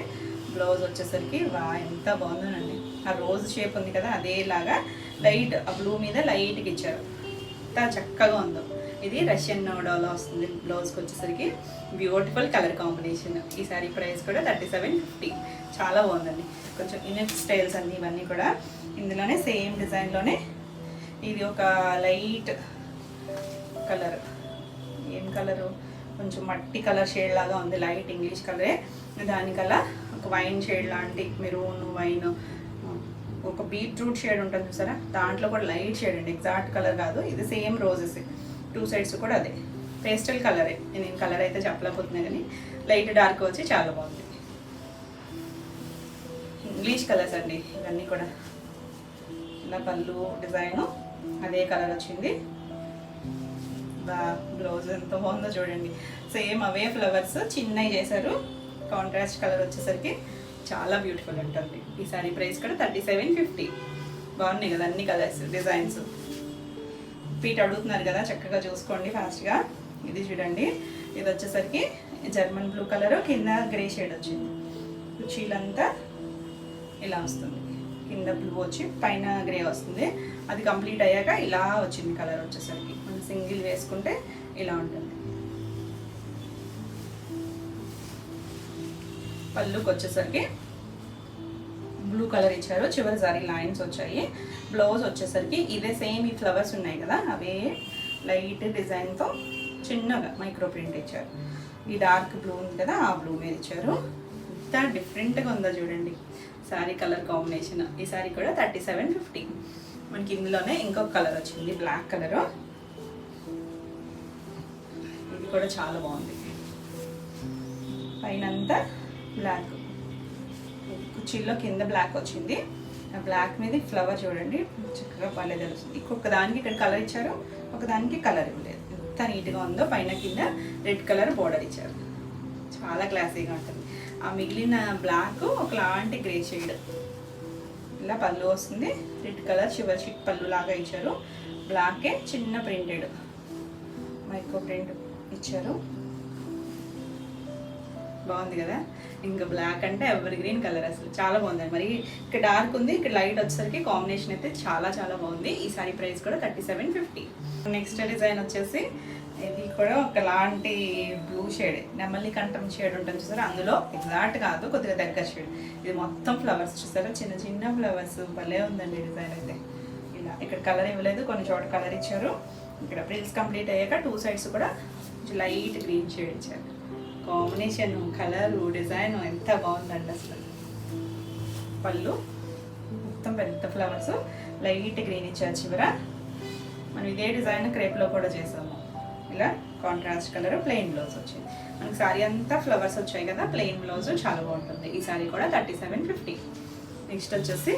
బ్లౌజ్ వచ్చేసరికి వా ఎంత బాగుందోనండి. ఆ రోజ్ షేప్ ఉంది కదా, అదేలాగా లైట్ ఆ బ్లూ మీద లైట్గా ఇచ్చారు. ఎంత చక్కగా ఉందో. ఇది రష్యన్ డోలా వస్తుంది. బ్లౌజ్కి వచ్చేసరికి బ్యూటిఫుల్ కలర్ కాంబినేషన్. ఈ సారీ ప్రైస్ కూడా 3750. చాలా బాగుందండి. కొంచెం ఇనెట్ స్టైల్స్ అన్నీ ఇవన్నీ కూడా ఇందులోనే సేమ్ డిజైన్లోనే. ఇది ఒక లైట్ కలర్, ఏం కలరు, కొంచెం మట్టి కలర్ షేడ్ లాగా ఉంది, లైట్ ఇంగ్లీష్ కలరే. దానికల్లా ఒక వైన్ షేడ్ లాంటి మెరూన్ వైన్, ఒక బీట్రూట్ షేడ్ ఉంటుంది చూసారా, దాంట్లో కూడా లైట్ షేడ్ అండి, ఎగ్జాక్ట్ కలర్ కాదు. ఇది సేమ్ రోజెస్ 2 సైడ్స్ కూడా అదే పేస్టల్ కలరే. నేను కలర్ అయితే చెప్పలేకపోతున్నా కానీ లైట్ డార్క్ వచ్చి చాలా బాగుంది. ఇంగ్లీష్ కలర్స్ అండి ఇవన్నీ కూడా. ఇలా పళ్ళు డిజైను అదే కలర్ వచ్చింది. బ్లౌజ్ ఎంత బాగుందో చూడండి. సేమ్ అవే ఫ్లవర్స్ చిన్నవి చేశారు. కాంట్రాస్ట్ కలర్ వచ్చేసరికి చాలా బ్యూటిఫుల్ ఉంటుంది. ఈ సారీ ప్రైస్ కూడా 3750. బాగున్నాయి కదా అన్ని కలర్స్ డిజైన్స్. ఫీట్ అడుగుతున్నారు కదా, చక్కగా చూసుకోండి ఫాస్ట్గా. ఇది చూడండి, ఇది వచ్చేసరికి జర్మన్ బ్లూ కలర్, కింద గ్రే షేడ్ వచ్చింది. కుర్చీలంతా ఇలా వస్తుంది, కింద బ్లూ వచ్చి పైన గ్రే వస్తుంది. అది కంప్లీట్ అయ్యాక ఇలా వచ్చింది కలర్ వచ్చేసరికి. మనం సింగిల్ వేసుకుంటే ఇలా ఉంటుంది. పళ్ళుకి వచ్చేసరికి బ్లూ కలర్ ఇచ్చారు, చివరి సారీ లైన్స్ వచ్చాయి. బ్లౌజ్ వచ్చేసరికి ఇదే సేమ్ ఈ ఫ్లవర్స్ ఉన్నాయి కదా, అవే లైట్ డిజైన్తో చిన్నగా మైక్రో ప్రింట్ ఇచ్చారు. ఈ డార్క్ బ్లూ ఉంది కదా, ఆ బ్లూ మీద ఇచ్చారు. ఇంత డిఫరెంట్గా ఉందో చూడండి సారీ కలర్ కాంబినేషన్. ఈ సారీ కూడా 3750. మనకి ఇందులోనే ఇంకొక కలర్ వచ్చింది, బ్లాక్ కలరు. ఇది కూడా చాలా బాగుంది. పైన అంతా బ్లాక్, కుర్చీలో కింద బ్లాక్ వచ్చింది. ఆ బ్లాక్ మీద ఫ్లవర్ చూడండి చక్కగా పల్లె తెలుస్తుంది. ఇంకొక దానికి ఇక్కడ కలర్ ఇచ్చారు, ఒకదానికి కలర్ ఇవ్వలేదు. ఎంత నీట్గా ఉందో. పైన కింద రెడ్ కలర్ బోర్డర్ ఇచ్చారు, చాలా క్లాసీగా ఉంటుంది. ఆ మిగిలిన బ్లాక్ ఒకలాంటి గ్రే షేడ్. ఇలా పళ్ళు వస్తుంది, రెడ్ కలర్ చివరి చిక్ పళ్ళు లాగా ఇచ్చారు. బ్లాకే చిన్న ప్రింటెడ్ మైక్రో ప్రింట్ ఇచ్చారు. బాగుంది కదా. ఇంకా బ్లాక్ అంటే ఎవర్ గ్రీన్ కలర్, అసలు చాలా బాగుంది. మరి ఇక్కడ డార్క్ ఉంది, ఇక్కడ లైట్ వచ్చేసరికి కాంబినేషన్ అయితే చాలా చాలా బాగుంది. ఈ సారీ ప్రైస్ కూడా 3750. నెక్స్ట్ డిజైన్ వచ్చేసి ఇది కూడా ఒకలాంటి బ్లూ షేడ్, నెమలి కంఠం షేడ్ ఉంటుంది చూసారా, అందులో ఎగ్జాక్ట్ కాదు, కొద్దిగా దగ్గర షేడ్. ఇది మొత్తం ఫ్లవర్స్ చూసారా, చిన్న చిన్న ఫ్లవర్స్. భలే ఉందండి డిజైన్ అయితే. ఇలా ఇక్కడ కలర్ ఇవ్వలేదు, కొన్ని చోట కలర్ ఇచ్చారు. ఇక్కడ ప్రిల్స్ కంప్లీట్ అయ్యాక టూ సైడ్స్ కూడా లైట్ గ్రీన్ షేడ్ ఇచ్చారు. కాంబినేషన్, కలరు, డిజైన్ ఎంత బాగుందండి అసలు. పళ్ళు మొత్తం పెద్ద ఫ్లవర్స్, లైట్ గ్రీన్ ఇచ్చారు చివర. మనం ఇదే డిజైన్ క్రేప్లో కూడా చేసాము. ఇలా కాంట్రాస్ట్ కలర్, ప్లెయిన్ బ్లౌజ్ వచ్చింది. మనకి సారీ అంతా ఫ్లవర్స్ వచ్చాయి కదా, ప్లెయిన్ బ్లౌజ్ చాలా బాగుంటుంది. ఈ సారీ కూడా 3750. నెక్స్ట్ వచ్చేసి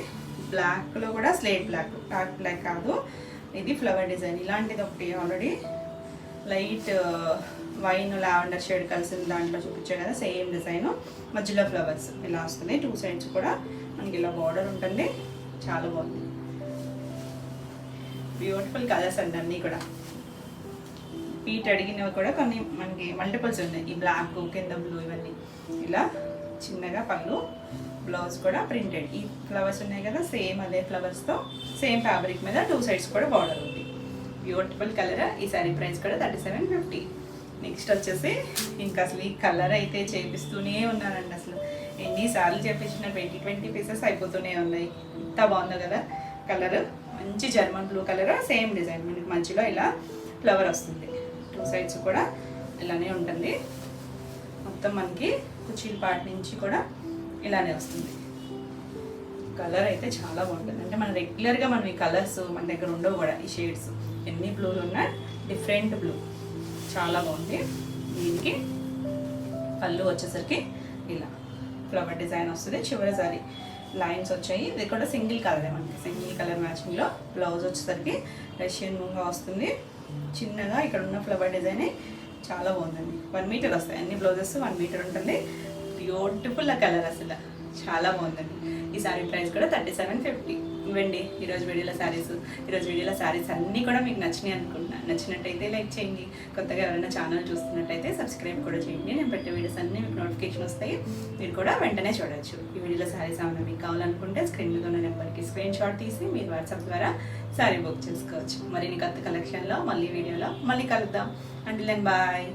బ్లాక్లో కూడా స్లేట్ బ్లాక్, డార్క్ బ్లాక్ కాదు, ఇది ఫ్లవర్ డిజైన్. ఇలాంటిది ఒకటి already light wine lavender shade కలిసిన దాంట్లో చూపించాను కదా, సేమ్ డిజైన్. మధ్యలో ఫ్లవర్స్ ఇలా వస్తుంది. టూ సైడ్స్ కూడా మనకి ఇలా బార్డర్ ఉంటుంది. చాలా బాగుంది, బ్యూటిఫుల్ కలర్స్ అండి అన్నీ కూడా. పీట్ అడిగినవి కూడా కొన్ని మనకి మల్టిపుల్స్ ఉన్నాయి. ఈ బ్లాక్, కింద బ్లూ, ఇవన్నీ ఇలా చిన్నగా పళ్ళు. బ్లౌజ్ కూడా ప్రింటెడ్. ఈ ఫ్లవర్స్ ఉన్నాయి కదా, సేమ్ అదే ఫ్లవర్స్తో సేమ్ ఫ్యాబ్రిక్ మీద టూ సైడ్స్ కూడా బార్డర్ ఉంది. Beautiful colour. ఈ సారీ ప్రైస్ కూడా 3750. నెక్స్ట్ వచ్చేసి ఇంకా అసలు ఈ కలర్ అయితే చేపిస్తూనే ఉన్నానండి. అసలు ఎన్నిసార్లు చేపించిన 20 పీసెస్ అయిపోతూనే ఉన్నాయి. ఇంత బాగుందో కదా కలర్. మంచి German blue colour, same design. మనకి మధ్యలో ఇలా ఫ్లవర్ వస్తుంది, టూ సైడ్స్ కూడా ఇలానే ఉంటుంది. మొత్తం మనకి కుర్చీల పార్ట్ నుంచి కూడా ఇలానే వస్తుంది. కలర్ అయితే చాలా బాగుంటుంది. అంటే మనం రెగ్యులర్గా మనం ఈ కలర్స్ మన దగ్గర ఉండవు కూడా. ఈ షేడ్స్ ఎన్ని బ్లూలు ఉన్నా డిఫరెంట్ బ్లూ, చాలా బాగుంది. దీనికి పళ్ళు వచ్చేసరికి ఇలా ఫ్లవర్ డిజైన్ వస్తుంది. చివరి సారీ లైన్స్ వచ్చాయి. ఇది కూడా సింగిల్ కలర్ ఏమంటే, సింగిల్ కలర్ మ్యాచింగ్లో. బ్లౌజ్ వచ్చేసరికి రష్యన్ మూంగా వస్తుంది. చిన్నగా ఇక్కడ ఉన్న ఫ్లవర్ డిజైన్ చాలా బాగుందండి. 1 మీటర్ వస్తాయి అన్ని బ్లౌజెస్, 1 మీటర్ ఉంటుంది. బ్యూటిఫుల్ కలర్, అసలు చాలా బాగుందండి. ఈ సారీ ప్రైస్ కూడా 3750. ఇవ్వండి ఈరోజు వీడియోలో శారీస్ అన్నీ కూడా మీకు నచ్చినాయి అనుకుంటున్నాను. నచ్చినట్టయితే లైక్ చేయండి. కొత్తగా ఎవరైనా ఛానల్ చూస్తున్నట్టయితే సబ్స్క్రైబ్ కూడా చేయండి. నేను పెట్టే వీడియోస్ అన్నీ మీకు నోటిఫికేషన్ వస్తాయి, మీరు కూడా వెంటనే చూడొచ్చు. ఈ వీడియోలో శారీస్ ఏమైనా మీకు కావాలనుకుంటే స్క్రీన్ మీద ఉన్న నెంబర్కి స్క్రీన్ షాట్ తీసి మీరు వాట్సాప్ ద్వారా శారీ బుక్ చేసుకోవచ్చు. మరిన్ని కొత్త కలెక్షన్లో మళ్ళీ వీడియోలో మళ్ళీ కలుద్దాం. Until then bye.